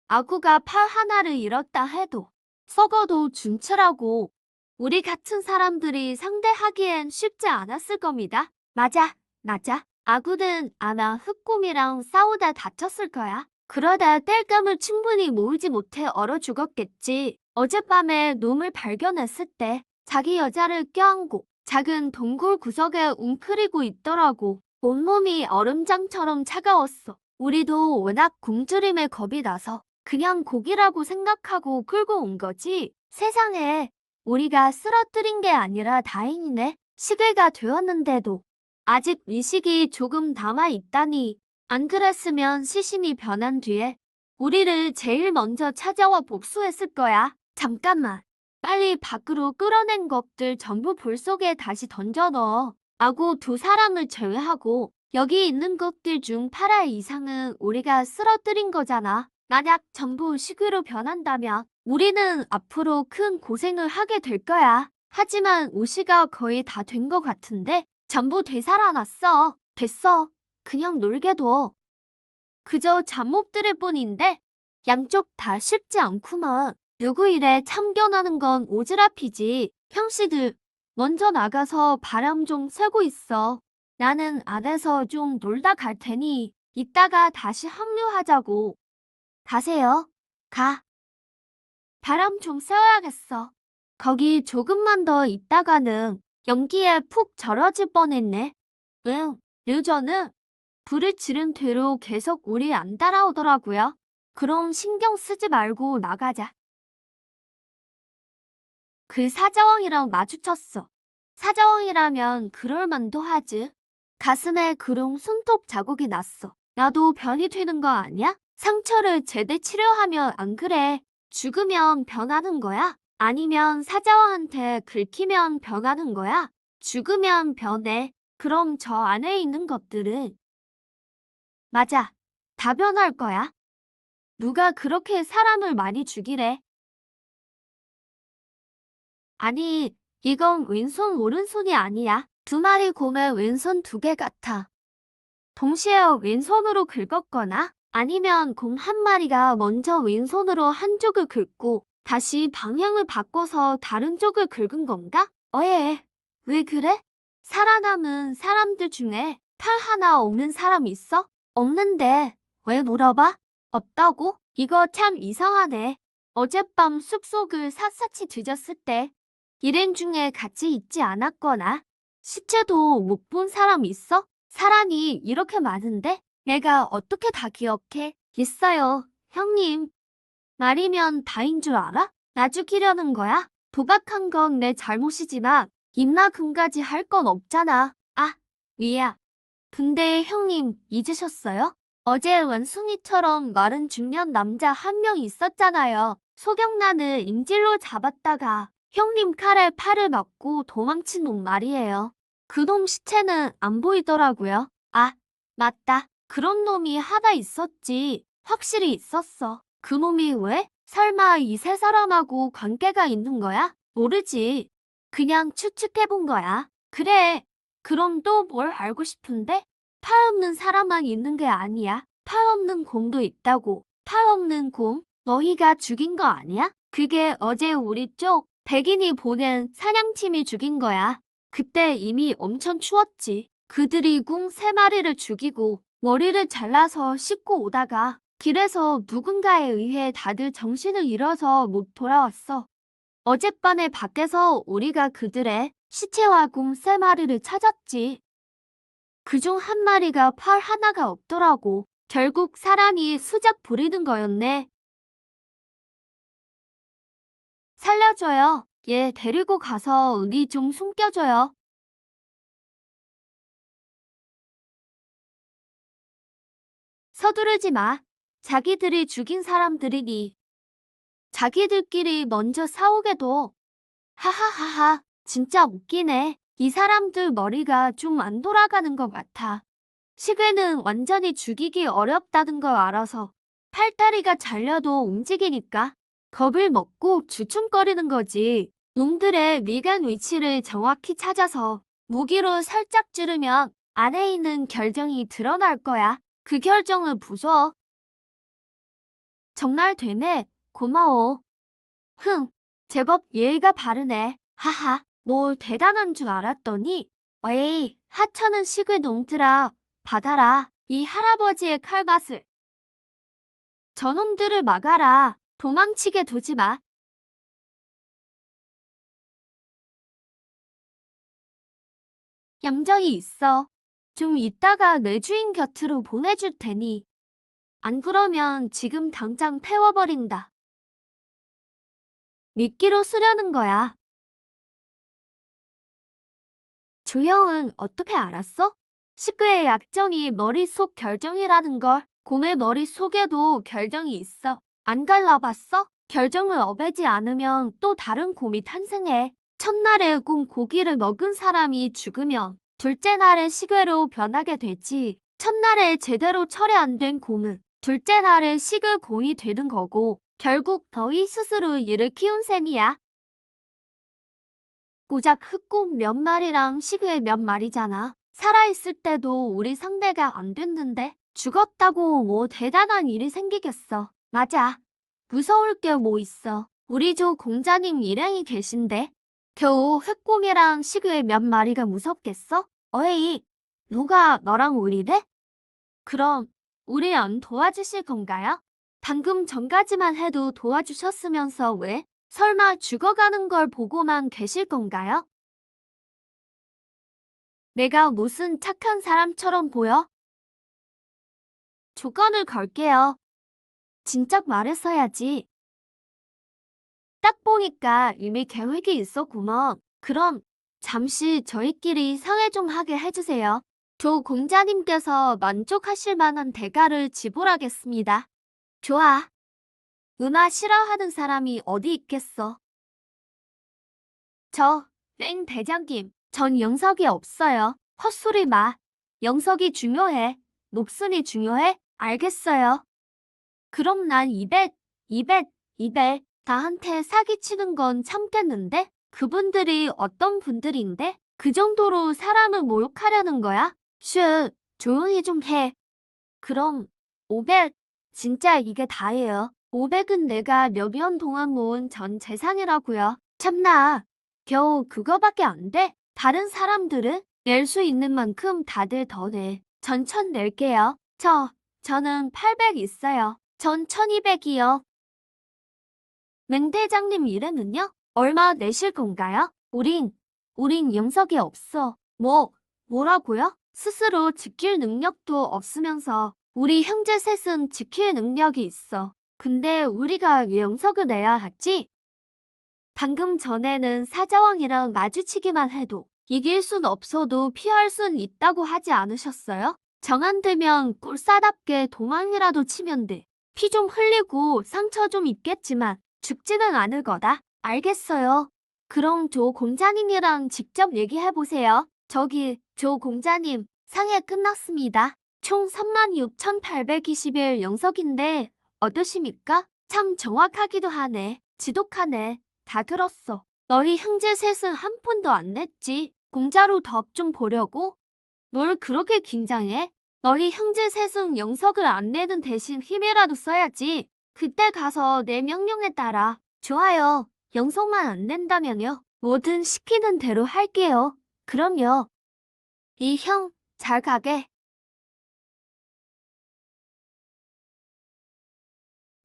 아구가 팔 하나를 잃었다 해도 썩어도 준철하고 우리 같은 사람들이 상대하기엔 쉽지 않았을 겁니다. 맞아, 맞아. 아구는 아마 흑곰이랑 싸우다 다쳤을 거야. 그러다 땔감을 충분히 모으지 못해 얼어 죽었겠지. 어젯밤에 놈을 발견했을 때 자기 여자를 껴안고 작은 동굴 구석에 웅크리고 있더라고. 온몸이 얼음장처럼 차가웠어. 우리도 워낙 굶주림에 겁이 나서 그냥 고기라고 생각하고 끌고 온 거지. 세상에, 우리가 쓰러뜨린 게 아니라 다행이네. 시계가 되었는데도 아직 의식이 조금 남아있다니. 안 그랬으면 시신이 변한 뒤에 우리를 제일 먼저 찾아와 복수했을 거야. 잠깐만. 빨리 밖으로 끌어낸 것들 전부 불 속에 다시 던져 넣어. 아구 2사람을 제외하고 여기 있는 것들 중 8알 이상은 우리가 쓰러뜨린 거잖아. 만약 전부 시계로 변한다면 우리는 앞으로 큰 고생을 하게 될 거야. 하지만 우시가 거의 다 된 것 같은데 전부 되살아났어. 됐어. 그냥 놀게 둬. 그저 잡몹들일 뿐인데 양쪽 다 쉽지 않구만. 누구 일에 참견하는 건 오지랖이지. 형씨들 먼저 나가서 바람 좀 쐬고 있어. 나는 안에서 좀 놀다 갈 테니 이따가 다시 합류하자고. 가세요. 가. 바람 좀 쐬어야겠어. 거기 조금만 더 있다가는 연기에 푹 절어질 뻔했네. 응, 류저는 불을 지른 뒤로 계속 우리 안 따라오더라고요. 그럼 신경 쓰지 말고 나가자. 그 사자왕이랑 마주쳤어. 사자왕이라면 그럴 만도 하지. 가슴에 그롱 손톱 자국이 났어. 나도 변이 되는 거 아니야? 상처를 제대 치료하면 안 그래. 죽으면 변하는 거야? 아니면 사자왕한테 긁히면 변하는 거야? 죽으면 변해. 그럼 저 안에 있는 것들은? 맞아. 다 변할 거야. 누가 그렇게 사람을 많이 죽이래? 아니, 이건 왼손 오른손이 아니야. 2마리 곰의 왼손 2개 같아. 동시에 왼손으로 긁었거나 아니면 곰 1마리가 먼저 왼손으로 한쪽을 긁고 다시 방향을 바꿔서 다른 쪽을 긁은 건가? 왜 그래? 살아남은 사람들 중에 탈 하나 없는 사람 있어? 없는데 왜 물어봐? 없다고? 이거 참 이상하네. 어젯밤 숲속을 샅샅이 뒤졌을 때 일행 중에 같이 있지 않았거나 시체도 못 본 사람 있어? 사람이 이렇게 많은데 내가 어떻게 다 기억해? 있어요, 형님. 말이면 다인 줄 알아? 나 죽이려는 거야? 도박한 건 내 잘못이지만 입나 금까지 할 건 없잖아. 아, 미야. 근데 형님 잊으셨어요? 어제 원숭이처럼 마른 중년 남자 한 명 있었잖아요. 소경란을 인질로 잡았다가 형님 칼에 팔을 맞고 도망친 놈 말이에요. 그놈 시체는 안 보이더라고요. 아, 맞다. 그런 놈이 하나 있었지. 확실히 있었어. 그 놈이 왜? 설마 이 세 사람하고 관계가 있는 거야? 모르지. 그냥 추측해본 거야. 그래. 그럼 또 뭘 알고 싶은데? 팔 없는 사람만 있는 게 아니야. 팔 없는 곰도 있다고. 팔 없는 곰? 너희가 죽인 거 아니야? 그게 어제 우리 쪽 백인이 보낸 사냥팀이 죽인 거야. 그때 이미 엄청 추웠지. 그들이 궁 3마리를 죽이고 머리를 잘라서 싣고 오다가 길에서 누군가에 의해 다들 정신을 잃어서 못 돌아왔어. 어젯밤에 밖에서 우리가 그들의 시체와 궁 3마리를 찾았지. 그중 한 마리가 팔 하나가 없더라고. 결국 사람이 수작 부리는 거였네. 살려줘요. 얘 데리고 가서 우리 좀 숨겨줘요. 서두르지 마. 자기들이 죽인 사람들이니 자기들끼리 먼저 싸우게 둬. 하하하하, 진짜 웃기네. 이 사람들 머리가 좀 안 돌아가는 것 같아. 시계는 완전히 죽이기 어렵다는 걸 알아서 팔다리가 잘려도 움직이니까 겁을 먹고 주춤거리는 거지. 놈들의 미간 위치를 정확히 찾아서 무기로 살짝 찌르면 안에 있는 결정이 드러날 거야. 그 결정을 부숴. 정말 되네. 고마워. 흥, 제법 예의가 바르네. 하하, 뭘 대단한 줄 알았더니 에이, 하찮은 식을 놈들아. 받아라. 이 할아버지의 칼맛을. 저놈들을 막아라. 도망치게 두지 마. 얌전히 있어. 좀 이따가 내 주인 곁으로 보내줄 테니. 안 그러면 지금 당장 태워버린다. 미끼로 쓰려는 거야. 조형은 어떻게 알았어? 식구의 약점이 머릿속 결정이라는 걸. 곰의 머릿속에도 결정이 있어. 안 갈라봤어? 결정을 어기지 않으면 또 다른 곰이 탄생해. 첫날에 곰 고기를 먹은 사람이 죽으면 둘째 날에 시괴로 변하게 되지. 첫날에 제대로 처리 안 된 곰은 둘째 날에 식을 곰이 되는 거고 결국 너희 스스로 이를 키운 셈이야. 고작 흑곰 몇 마리랑 시그의 몇 마리잖아. 살아있을 때도 우리 상대가 안 됐는데 죽었다고 뭐 대단한 일이 생기겠어. 맞아. 무서울 게 뭐 있어. 우리 조 공자님 일행이 계신데 겨우 흑곰이랑 시그의 몇 마리가 무섭겠어? 어이, 누가 너랑 우리래? 그럼 우리 안 도와주실 건가요? 방금 전까지만 해도 도와주셨으면서 왜? 설마 죽어가는 걸 보고만 계실 건가요? 내가 무슨 착한 사람처럼 보여? 조건을 걸게요. 진작 말했어야지. 딱 보니까 이미 계획이 있었구먼. 그럼 잠시 저희끼리 상의 좀 하게 해주세요. 조 공자님께서 만족하실 만한 대가를 지불하겠습니다. 좋아. 은하 싫어하는 사람이 어디 있겠어. 땡 대장님, 전 영석이 없어요. 헛소리 마. 영석이 중요해. 목숨이 중요해? 알겠어요. 그럼 난 200 다한테 사기치는 건 참겠는데? 그분들이 어떤 분들인데? 그 정도로 사람을 모욕하려는 거야? 쉿, 조용히 좀 해. 그럼 500, 진짜 이게 다예요. 500은 내가 몇 년 동안 모은 전 재산이라고요. 참나, 겨우 그거밖에 안 돼? 다른 사람들은? 낼 수 있는 만큼 다들 더 내. 전 1000 낼게요. 저는 800 있어요. 전 1200이요. 맹대장님 일에는요? 얼마 내실 건가요? 우린 영석이 없어. 뭐라고요? 스스로 지킬 능력도 없으면서 우리 형제 셋은 지킬 능력이 있어. 근데 우리가 왜 영석을 내야 하지? 방금 전에는 사자왕이랑 마주치기만 해도 이길 순 없어도 피할 순 있다고 하지 않으셨어요? 정 안 되면 꼴싸답게 도망이라도 치면 돼. 피 좀 흘리고 상처 좀 입겠지만 죽지는 않을 거다. 알겠어요. 그럼 조 공자님이랑 직접 얘기해보세요. 조 공자님, 상해 끝났습니다. 총 36,821 영석인데 어떠십니까? 참 정확하기도 하네. 지독하네. 다 들었어. 너희 형제 셋은 한 푼도 안 냈지. 공짜로 덕 좀 보려고? 뭘 그렇게 긴장해? 너희 형제 셋은 영석을 안 내는 대신 힘이라도 써야지. 그때 가서 내 명령에 따라. 좋아요. 영석만 안 낸다면요. 뭐든 시키는 대로 할게요. 그럼요. 이 형, 잘 가게.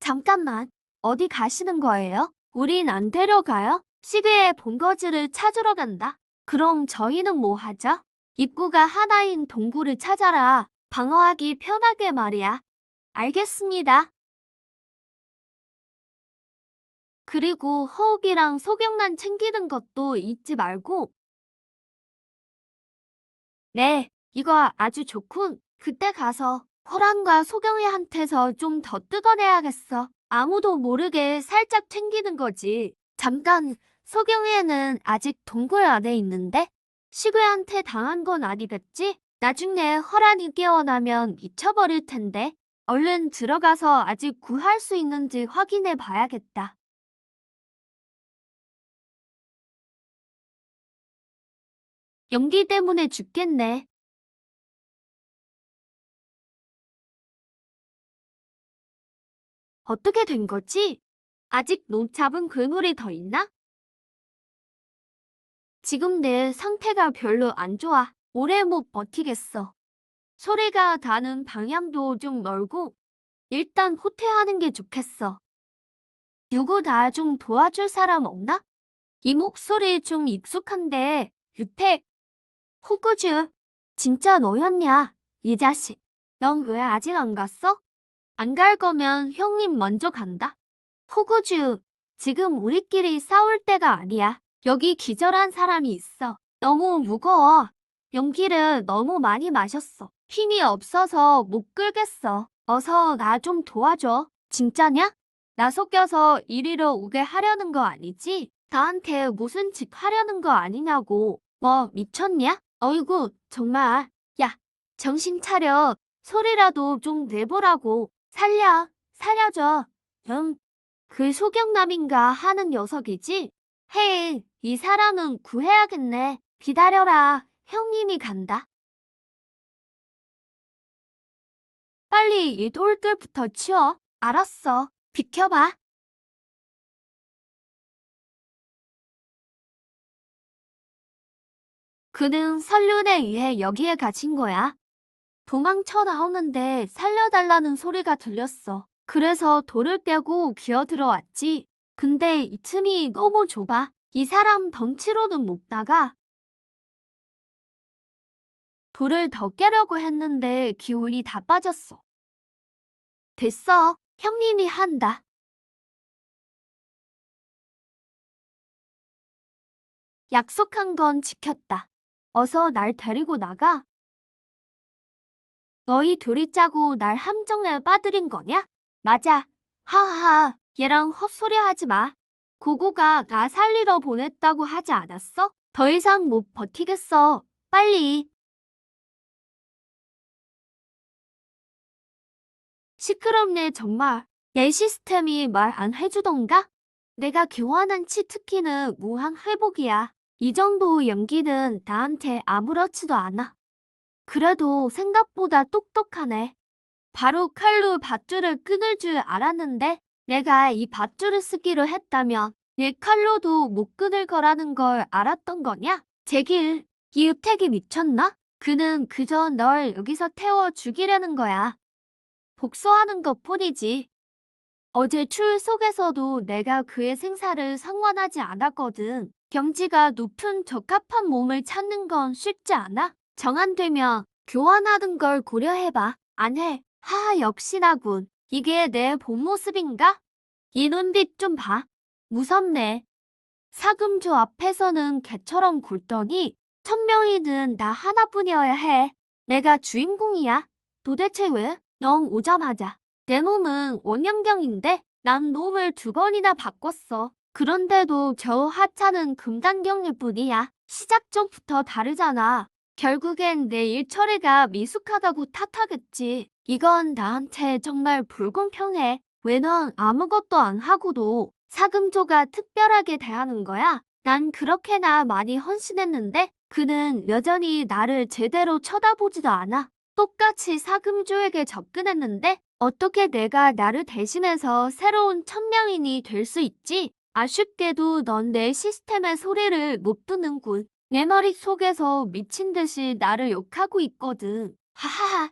잠깐만. 어디 가시는 거예요? 우린 안 데려가요? 시계의 본거지를 찾으러 간다. 그럼 저희는 뭐 하죠? 입구가 하나인 동굴을 찾아라. 방어하기 편하게 말이야. 알겠습니다. 그리고 허욱이랑 소경란 챙기는 것도 잊지 말고. 네, 이거 아주 좋군. 그때 가서 호랑과 소경이한테서 좀 더 뜯어내야겠어. 아무도 모르게 살짝 챙기는 거지. 잠깐, 소경이는 아직 동굴 안에 있는데? 시구한테 당한 건 아니겠지? 나중에 허란이 깨어나면 미쳐버릴 텐데. 얼른 들어가서 아직 구할 수 있는지 확인해 봐야겠다. 연기 때문에 죽겠네. 어떻게 된 거지? 아직 못 잡은 괴물이 더 있나? 지금 내 상태가 별로 안 좋아. 오래 못 버티겠어. 소리가 나는 방향도 좀 멀고 일단 후퇴하는 게 좋겠어. 누구 나 좀 도와줄 사람 없나? 이 목소리 좀 익숙한데 유택, 호구주. 진짜 너였냐? 이 자식. 넌 왜 아직 안 갔어? 안 갈 거면 형님 먼저 간다. 호구주, 지금 우리끼리 싸울 때가 아니야. 여기 기절한 사람이 있어. 너무 무거워. 연기를 너무 많이 마셨어. 힘이 없어서 못 끌겠어. 어서 나 좀 도와줘. 진짜냐? 나 속여서 이리로 오게 하려는 거 아니지? 나한테 무슨 짓 하려는 거 아니냐고. 뭐 미쳤냐? 어이구, 정말. 야, 정신 차려. 소리라도 좀 내보라고. 살려줘. 응. 그 소경남인가 하는 녀석이지? 헤이, 이 사람은 구해야겠네. 기다려라. 형님이 간다. 빨리 이 돌들부터 치워. 알았어. 비켜봐. 그는 설륜에 의해 여기에 갇힌 거야. 도망쳐 나오는데 살려달라는 소리가 들렸어. 그래서 돌을 깨고 기어들어왔지. 근데 이 틈이 너무 좁아. 이 사람 덩치로는 못 나가. 돌을 더 깨려고 했는데 기운이 다 빠졌어. 됐어. 형님이 한다. 약속한 건 지켰다. 어서 날 데리고 나가. 너희 둘이 짜고 날 함정에 빠뜨린 거냐? 맞아. 하하하. 얘랑 헛소리 하지 마. 고고가 나 살리러 보냈다고 하지 않았어? 더 이상 못 버티겠어. 빨리. 시끄럽네 정말. 내 시스템이 말 안 해주던가? 내가 교환한 치트키는 무한 회복이야. 이 정도 연기는 나한테 아무렇지도 않아. 그래도 생각보다 똑똑하네. 바로 칼로 밧줄을 끊을 줄 알았는데 내가 이 밧줄을 쓰기로 했다면 얘 칼로도 못 끊을 거라는 걸 알았던 거냐? 제길, 이 유택이 미쳤나? 그는 그저 널 여기서 태워 죽이려는 거야. 복수하는 것뿐이지. 어제 출 속에서도 내가 그의 생사를 상관하지 않았거든. 경지가 높은 적합한 몸을 찾는 건 쉽지 않아. 정안되면 교환하는 걸 고려해봐. 안 해. 하하, 역시나군. 이게 내 본 모습인가? 이 눈빛 좀 봐. 무섭네. 사금조 앞에서는 개처럼 굴더니 천명이는 나 하나뿐이어야 해. 내가 주인공이야. 도대체 왜? 넌 오자마자 내 몸은 원형경인데 난 몸을 2번이나 바꿨어. 그런데도 겨우 하찮은 금단경일 뿐이야. 시작 전부터 다르잖아. 결국엔 내 일처리가 미숙하다고 탓하겠지. 이건 나한테 정말 불공평해. 왜 넌 아무것도 안 하고도 사금조가 특별하게 대하는 거야? 난 그렇게나 많이 헌신했는데 그는 여전히 나를 제대로 쳐다보지도 않아. 똑같이 사금조에게 접근했는데 어떻게 내가 나를 대신해서 새로운 천명인이 될 수 있지? 아쉽게도 넌 내 시스템의 소리를 못 듣는군. 내 머릿속에서 미친 듯이 나를 욕하고 있거든. 하하하,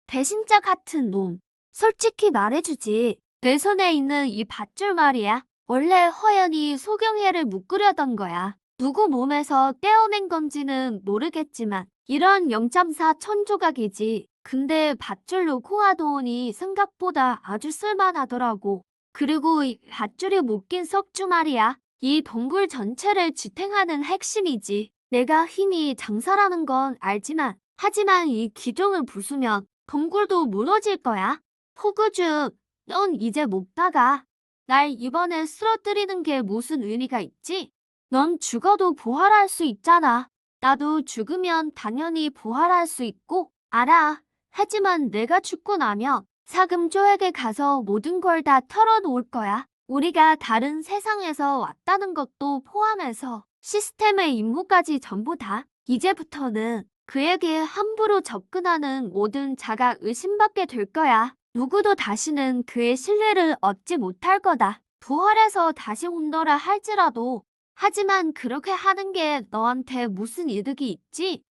배신자 같은 놈. 솔직히 말해주지. 내 손에 있는 이 밧줄 말이야. 원래 허연히 소경회를 묶으려던 거야. 누구 몸에서 떼어낸 건지는 모르겠지만 이런 0.4 천조각이지. 근데 밧줄로 코아도오니 생각보다 아주 쓸만하더라고. 그리고 이 밧줄이 묶인 석주 말이야. 이 동굴 전체를 지탱하는 핵심이지. 내가 힘이 장사라는 건 알지만 하지만 이 기둥을 부수면 동굴도 무너질 거야. 호구주, 넌 이제 못 나가. 날 이번에 쓰러뜨리는 게 무슨 의미가 있지? 넌 죽어도 부활할 수 있잖아. 나도 죽으면 당연히 부활할 수 있고, 알아. 하지만 내가 죽고 나면 사금조에게 가서 모든 걸 다 털어놓을 거야. 우리가 다른 세상에서 왔다는 것도 포함해서 시스템의 임무까지 전부 다. 이제부터는 그에게 함부로 접근하는 모든 자가 의심받게 될 거야. 누구도 다시는 그의 신뢰를 얻지 못할 거다. 부활해서 다시 온더라 할지라도. 하지만 그렇게 하는 게 너한테 무슨 이득이 있지?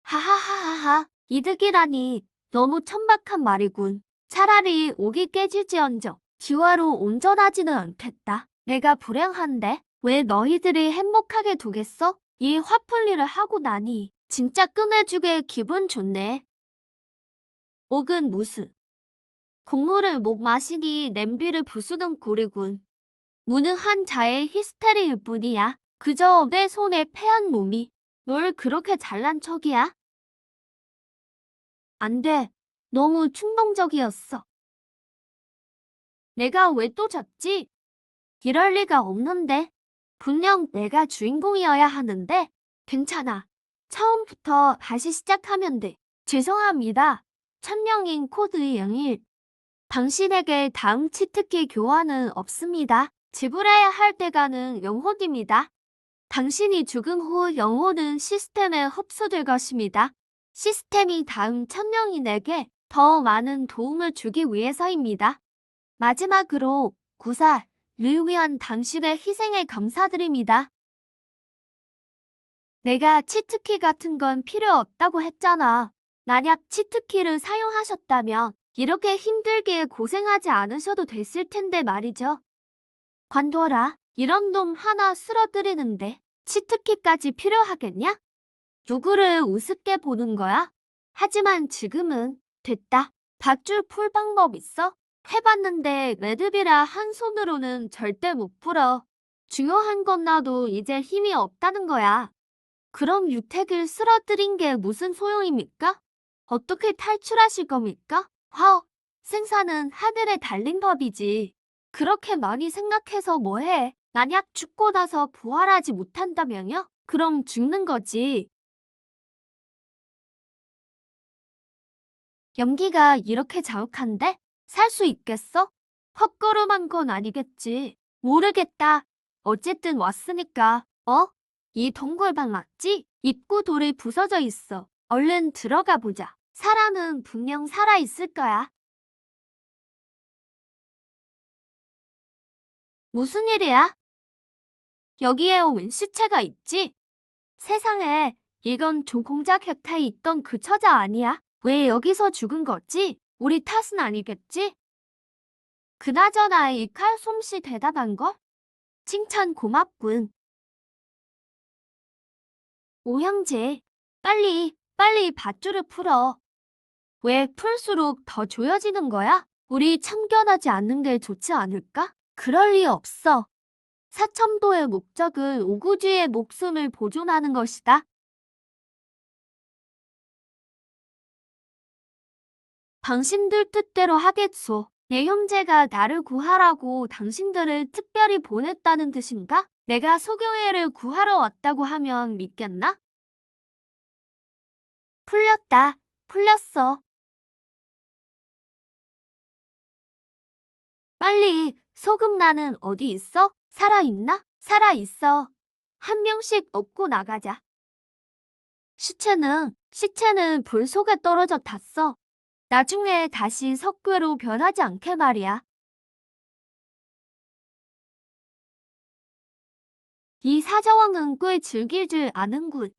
하하하하하, 이득이라니 너무 천박한 말이군. 차라리 옥이 깨질지언정 지화로 온전하지는 않겠다. 내가 불행한데 왜 너희들이 행복하게 두겠어? 이 화풀이를 하고 나니 진짜 끝내주게 기분 좋네. 옥은 무슨 곡물을 못 마시니 냄비를 부수는 꼴이군. 무능한 자의 히스테리일 뿐이야. 그저 내 손에 패한 몸이 널 그렇게 잘난 척이야? 안 돼. 너무 충동적이었어. 내가 왜 또 졌지? 이럴 리가 없는데. 분명 내가 주인공이어야 하는데. 괜찮아. 처음부터 다시 시작하면 돼. 죄송합니다. 천명인 코드 01. 당신에게 다음 치트키 교환은 없습니다. 지불해야 할 대가는 0호입니다. 당신이 죽은 후 영혼은 시스템에 흡수될 것입니다. 시스템이 다음 천명인에게 더 많은 도움을 주기 위해서입니다. 마지막으로 구사를 위한 당신의 희생에 감사드립니다. 내가 치트키 같은 건 필요 없다고 했잖아. 만약 치트키를 사용하셨다면 이렇게 힘들게 고생하지 않으셔도 됐을 텐데 말이죠. 관둬라. 이런 놈 하나 쓰러뜨리는데 치트키까지 필요하겠냐? 누구를 우습게 보는 거야? 하지만 지금은 됐다. 밧줄 풀 방법 있어? 해봤는데 매듭이라 한 손으로는 절대 못 풀어. 중요한 건 나도 이제 힘이 없다는 거야. 그럼 유택을 쓰러뜨린 게 무슨 소용입니까? 어떻게 탈출하실 겁니까? 생사는 하늘에 달린 법이지. 그렇게 많이 생각해서 뭐해? 만약 죽고 나서 부활하지 못한다면요? 그럼 죽는 거지. 연기가 이렇게 자욱한데? 살 수 있겠어? 헛걸음한 건 아니겠지. 모르겠다. 어쨌든 왔으니까. 이 동굴방 맞지? 입구 돌이 부서져 있어. 얼른 들어가 보자. 사람은 분명 살아있을 거야. 무슨 일이야? 여기에 웬 시체가 있지? 세상에, 이건 조공자 곁에 있던 그 처자 아니야? 왜 여기서 죽은 거지? 우리 탓은 아니겠지? 그나저나 이 칼 솜씨 대단한걸? 칭찬 고맙군. 오 형제, 빨리 밧줄을 풀어. 왜 풀수록 더 조여지는 거야? 우리 참견하지 않는 게 좋지 않을까? 그럴 리 없어. 사첨도의 목적은 오구주의 목숨을 보존하는 것이다. 당신들 뜻대로 하겠소. 내 형제가 나를 구하라고 당신들을 특별히 보냈다는 뜻인가? 내가 소경애를 구하러 왔다고 하면 믿겠나? 풀렸어. 빨리, 소금나는 어디 있어? 살아있나? 살아있어. 한 명씩 업고 나가자. 시체는 불 속에 떨어져 탔어. 나중에 다시 석괴로 변하지 않게 말이야. 이 사자왕은 꽤 즐길 줄 아는군.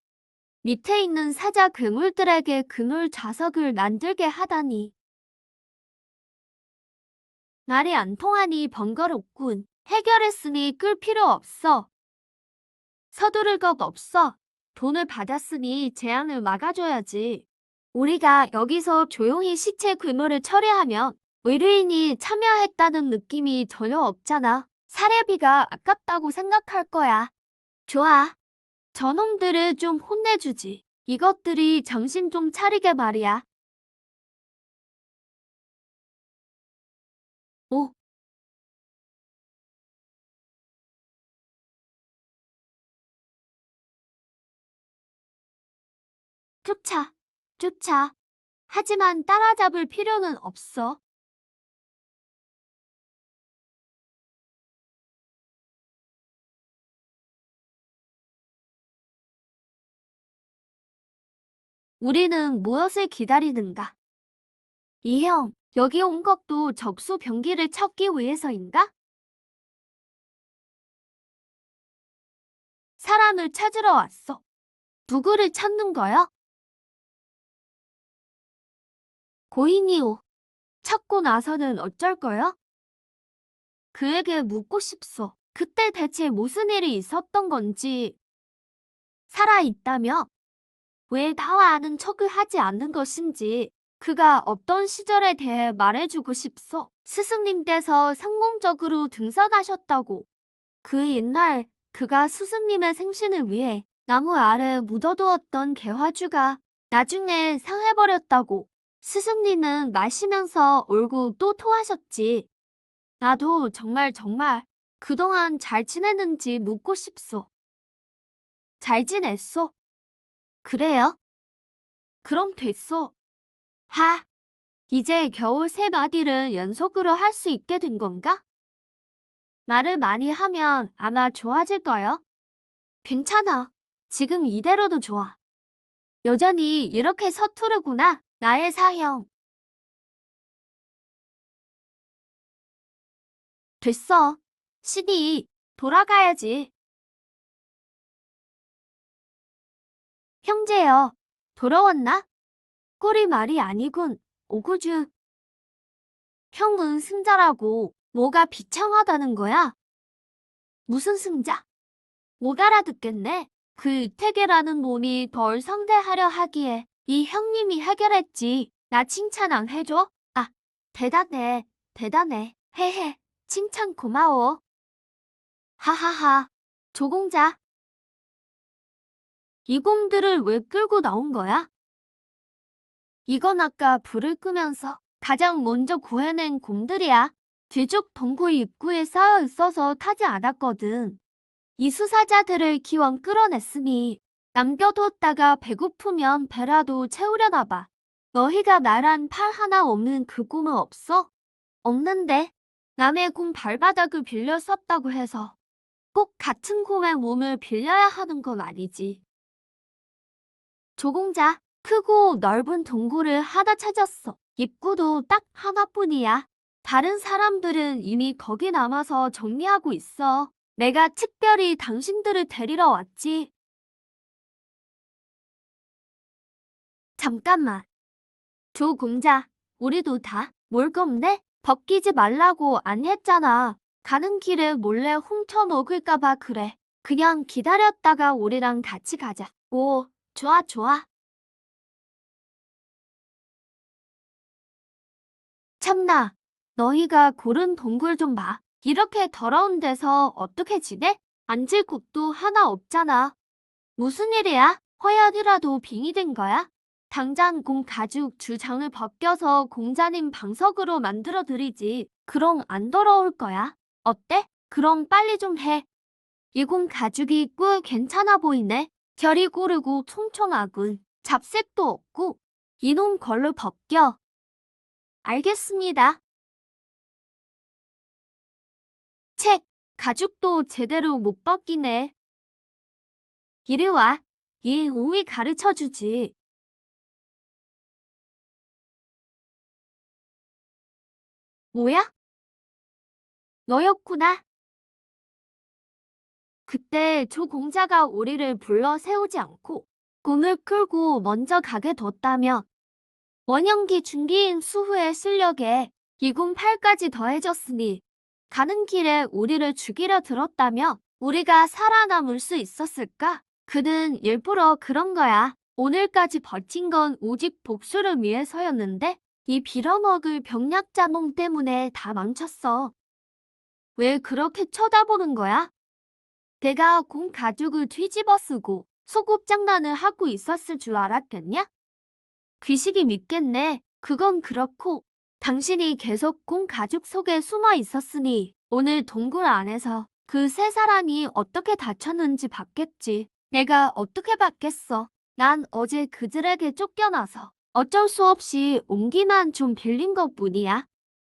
밑에 있는 사자 괴물들에게 그물 자석을 만들게 하다니. 말이 안 통하니 번거롭군. 해결했으니 끌 필요 없어. 서두를 것 없어. 돈을 받았으니 재앙을 막아줘야지. 우리가 여기서 조용히 시체 괴물을 처리하면 의뢰인이 참여했다는 느낌이 전혀 없잖아. 사례비가 아깝다고 생각할 거야. 좋아. 저놈들을 좀 혼내주지. 이것들이 정신 좀 차리게 말이야. 오, 쫓아, 쫓아. 하지만 따라잡을 필요는 없어. 우리는 무엇을 기다리는가? 이 형, 여기 온 것도 적수 병기를 찾기 위해서인가? 사람을 찾으러 왔어. 누구를 찾는 거야? 고인이오. 찾고 나서는 어쩔 거야? 그에게 묻고 싶소. 그때 대체 무슨 일이 있었던 건지. 살아있다며? 왜 나와 아는 척을 하지 않는 것인지. 그가 없던 시절에 대해 말해주고 싶소. 스승님 께서 성공적으로 등산하셨다고. 그 옛날 그가 스승님의 생신을 위해 나무 아래 묻어두었던 개화주가 나중에 상해버렸다고. 스승님은 마시면서 울고 또 토하셨지. 나도 정말 그동안 잘 지냈는지 묻고 싶소. 잘 지냈소? 그래요? 그럼 됐소. 하, 이제 겨우 세 마디를 연속으로 할 수 있게 된 건가? 말을 많이 하면 아마 좋아질 거요. 괜찮아. 지금 이대로도 좋아. 여전히 이렇게 서투르구나, 나의 사형. 됐어. 시디, 돌아가야지. 형제여, 돌아왔나? 꼴이 말이 아니군, 오구주. 형은 승자라고 뭐가 비참하다는 거야? 무슨 승자? 못 알아듣겠네. 그 유태계라는 놈이 덜 상대하려 하기에 이 형님이 해결했지. 나 칭찬 안 해줘? 아, 대단해. 헤헤, 칭찬 고마워. 하하하, 조공자. 이 곰들을 왜 끌고 나온 거야? 이건 아까 불을 끄면서 가장 먼저 구해낸 곰들이야. 뒤쪽 동굴 입구에 쌓여 있어서 타지 않았거든. 이 수사자들을 기왕 끌어냈으니 남겨뒀다가 배고프면 배라도 채우려나 봐. 너희가 말한 팔 하나 없는 그 곰은 없어? 없는데 남의 곰 발바닥을 빌려 썼다고 해서 꼭 같은 곰의 몸을 빌려야 하는 건 아니지. 조공자, 크고 넓은 동굴을 하나 찾았어. 입구도 딱 하나뿐이야. 다른 사람들은 이미 거기 남아서 정리하고 있어. 내가 특별히 당신들을 데리러 왔지. 잠깐만. 조공자, 우리도 다 뭘 겁내? 벗기지 말라고 안 했잖아. 가는 길에 몰래 훔쳐 먹을까봐 그래. 그냥 기다렸다가 우리랑 같이 가자. 오, 좋아, 좋아. 참나, 너희가 고른 동굴 좀 봐. 이렇게 더러운 데서 어떻게 지내? 앉을 곳도 하나 없잖아. 무슨 일이야? 허연이라도 빙이 된 거야? 당장 공 가죽 주장을 벗겨서 공자님 방석으로 만들어 드리지. 그럼 안 더러울 거야. 어때? 그럼 빨리 좀 해. 이 공 가죽이 꽤 괜찮아 보이네. 결이 고르고 촘촘하군. 잡색도 없고. 이놈 걸로 벗겨. 알겠습니다. 책, 가죽도 제대로 못 벗기네. 이리 와. 이 오이 가르쳐 주지. 뭐야? 너였구나. 그때 조 공자가 우리를 불러 세우지 않고 꿈을 끌고 먼저 가게 뒀다며 원형기 중기인 수후의 실력에 208까지 더해졌으니 가는 길에 우리를 죽이려 들었다며 우리가 살아남을 수 있었을까? 그는 일부러 그런 거야. 오늘까지 버틴 건 오직 복수를 위해서였는데 이 빌어먹을 병약자 놈 때문에 다 망쳤어. 왜 그렇게 쳐다보는 거야? 내가 공 가죽을 뒤집어 쓰고 소꿉장난을 하고 있었을 줄 알았겠냐? 귀식이 믿겠네. 그건 그렇고 당신이 계속 공 가죽 속에 숨어 있었으니 오늘 동굴 안에서 그 세 사람이 어떻게 다쳤는지 봤겠지. 내가 어떻게 봤겠어. 난 어제 그들에게 쫓겨나서 어쩔 수 없이 온기만 좀 빌린 것뿐이야.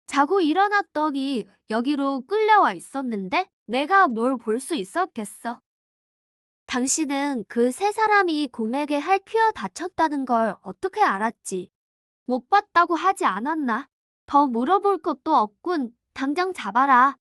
자고 일어났더니 여기로 끌려와 있었는데 내가 뭘 볼 수 있었겠어. 당신은 그 세 사람이 곰에게 핥혀 다쳤다는 걸 어떻게 알았지? 못 봤다고 하지 않았나? 더 물어볼 것도 없군. 당장 잡아라.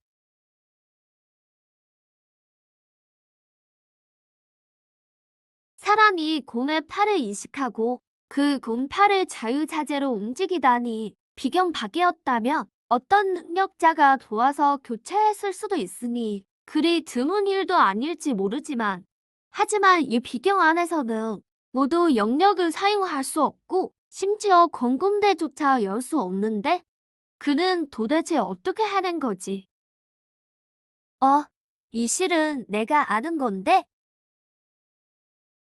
사람이 곰의 팔을 이식하고 그 곰 팔을 자유자재로 움직이다니 비경박이었다면 어떤 능력자가 도와서 교체했을 수도 있으니 그리 드문 일도 아닐지 모르지만 하지만 이 비경 안에서는 모두 영역을 사용할 수 없고 심지어 건군대조차 열 수 없는데 그는 도대체 어떻게 해낸 거지? 이 실은 내가 아는 건데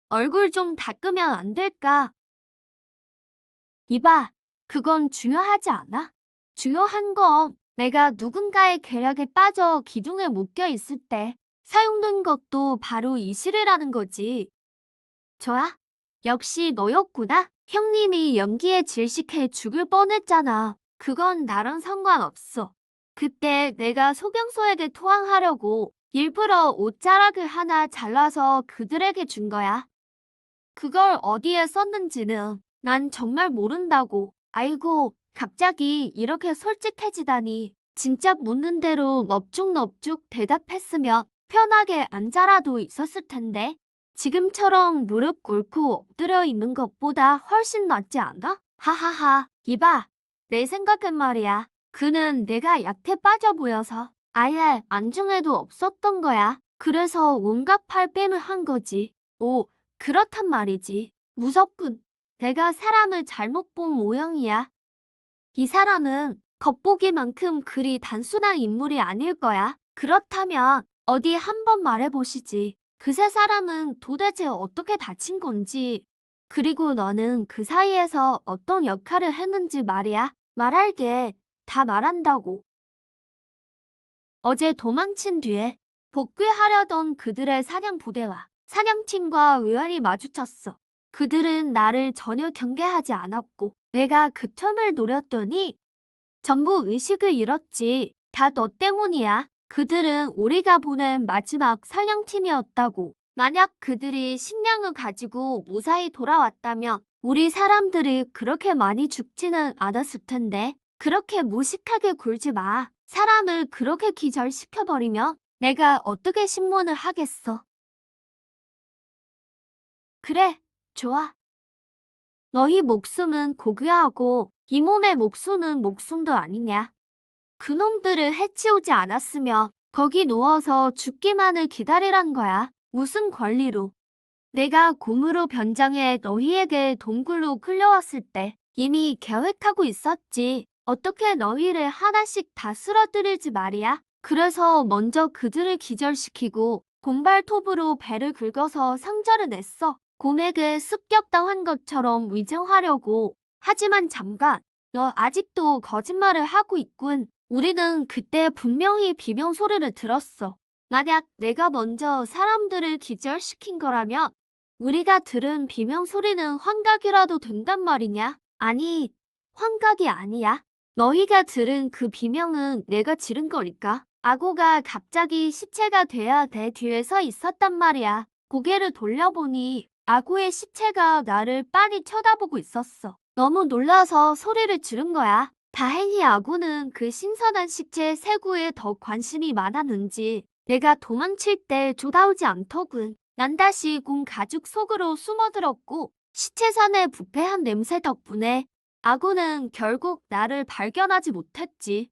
얼굴 좀 닦으면 안 될까? 이봐, 그건 중요하지 않아. 중요한 건 내가 누군가의 계략에 빠져 기둥에 묶여 있을 때 사용된 것도 바로 이 실이라는 거지. 좋아. 역시 너였구나. 형님이 연기에 질식해 죽을 뻔했잖아. 그건 나랑 상관없어. 그때 내가 소경소에게 토항하려고 일부러 옷자락을 하나 잘라서 그들에게 준 거야. 그걸 어디에 썼는지는 난 정말 모른다고. 아이고, 갑자기 이렇게 솔직해지다니. 진짜 묻는 대로 넙죽넙죽 대답했으면 편하게 앉아라도 있었을 텐데. 지금처럼 무릎 꿇고 엎드려 있는 것보다 훨씬 낫지 않아? 하하하, 이봐. 내 생각은 말이야. 그는 내가 약해 빠져 보여서 아예 안중에도 없었던 거야. 그래서 온갖 팔빼을 한 거지. 오, 그렇단 말이지. 무섭군. 내가 사람을 잘못 본 모양이야. 이 사람은 겉보기만큼 그리 단순한 인물이 아닐 거야. 그렇다면 어디 한번 말해보시지. 그 세 사람은 도대체 어떻게 다친 건지, 그리고 너는 그 사이에서 어떤 역할을 했는지 말이야. 말할게. 다 말한다고. 어제 도망친 뒤에 복귀하려던 그들의 사냥부대와 사냥팀과 의아리 마주쳤어. 그들은 나를 전혀 경계하지 않았고 내가 그 틈을 노렸더니 전부 의식을 잃었지. 다 너 때문이야. 그들은 우리가 보낸 마지막 사냥팀이었다고. 만약 그들이 식량을 가지고 무사히 돌아왔다면 우리 사람들이 그렇게 많이 죽지는 않았을 텐데. 그렇게 무식하게 굴지 마. 사람을 그렇게 기절시켜버리면 내가 어떻게 신문을 하겠어. 그래, 좋아. 너희 목숨은 고귀하고 이 몸의 목숨은 목숨도 아니냐. 그놈들을 해치우지 않았으면 거기 누워서 죽기만을 기다리란 거야. 무슨 권리로. 내가 곰으로 변장해 너희에게 동굴로 끌려왔을 때 이미 계획하고 있었지. 어떻게 너희를 하나씩 다 쓰러뜨릴지 말이야. 그래서 먼저 그들을 기절시키고 곰발톱으로 배를 긁어서 상자를 냈어. 곰에게 습격당한 것처럼 위장하려고. 하지만 잠깐, 너 아직도 거짓말을 하고 있군. 우리는 그때 분명히 비명 소리를 들었어. 만약 내가 먼저 사람들을 기절시킨 거라면 우리가 들은 비명 소리는 환각이라도 된단 말이냐? 아니, 환각이 아니야. 너희가 들은 그 비명은 내가 지른 거니까. 아고가 갑자기 시체가 돼야 내 뒤에 서 있었단 말이야. 고개를 돌려보니 아고의 시체가 나를 빤히 쳐다보고 있었어. 너무 놀라서 소리를 지른 거야. 다행히 아고는 그 신선한 시체 세구에 더 관심이 많았는지 내가 도망칠 때 쫓아오지 않더군. 난 다시 곰 가죽 속으로 숨어들었고 시체산의 부패한 냄새 덕분에 아고는 결국 나를 발견하지 못했지.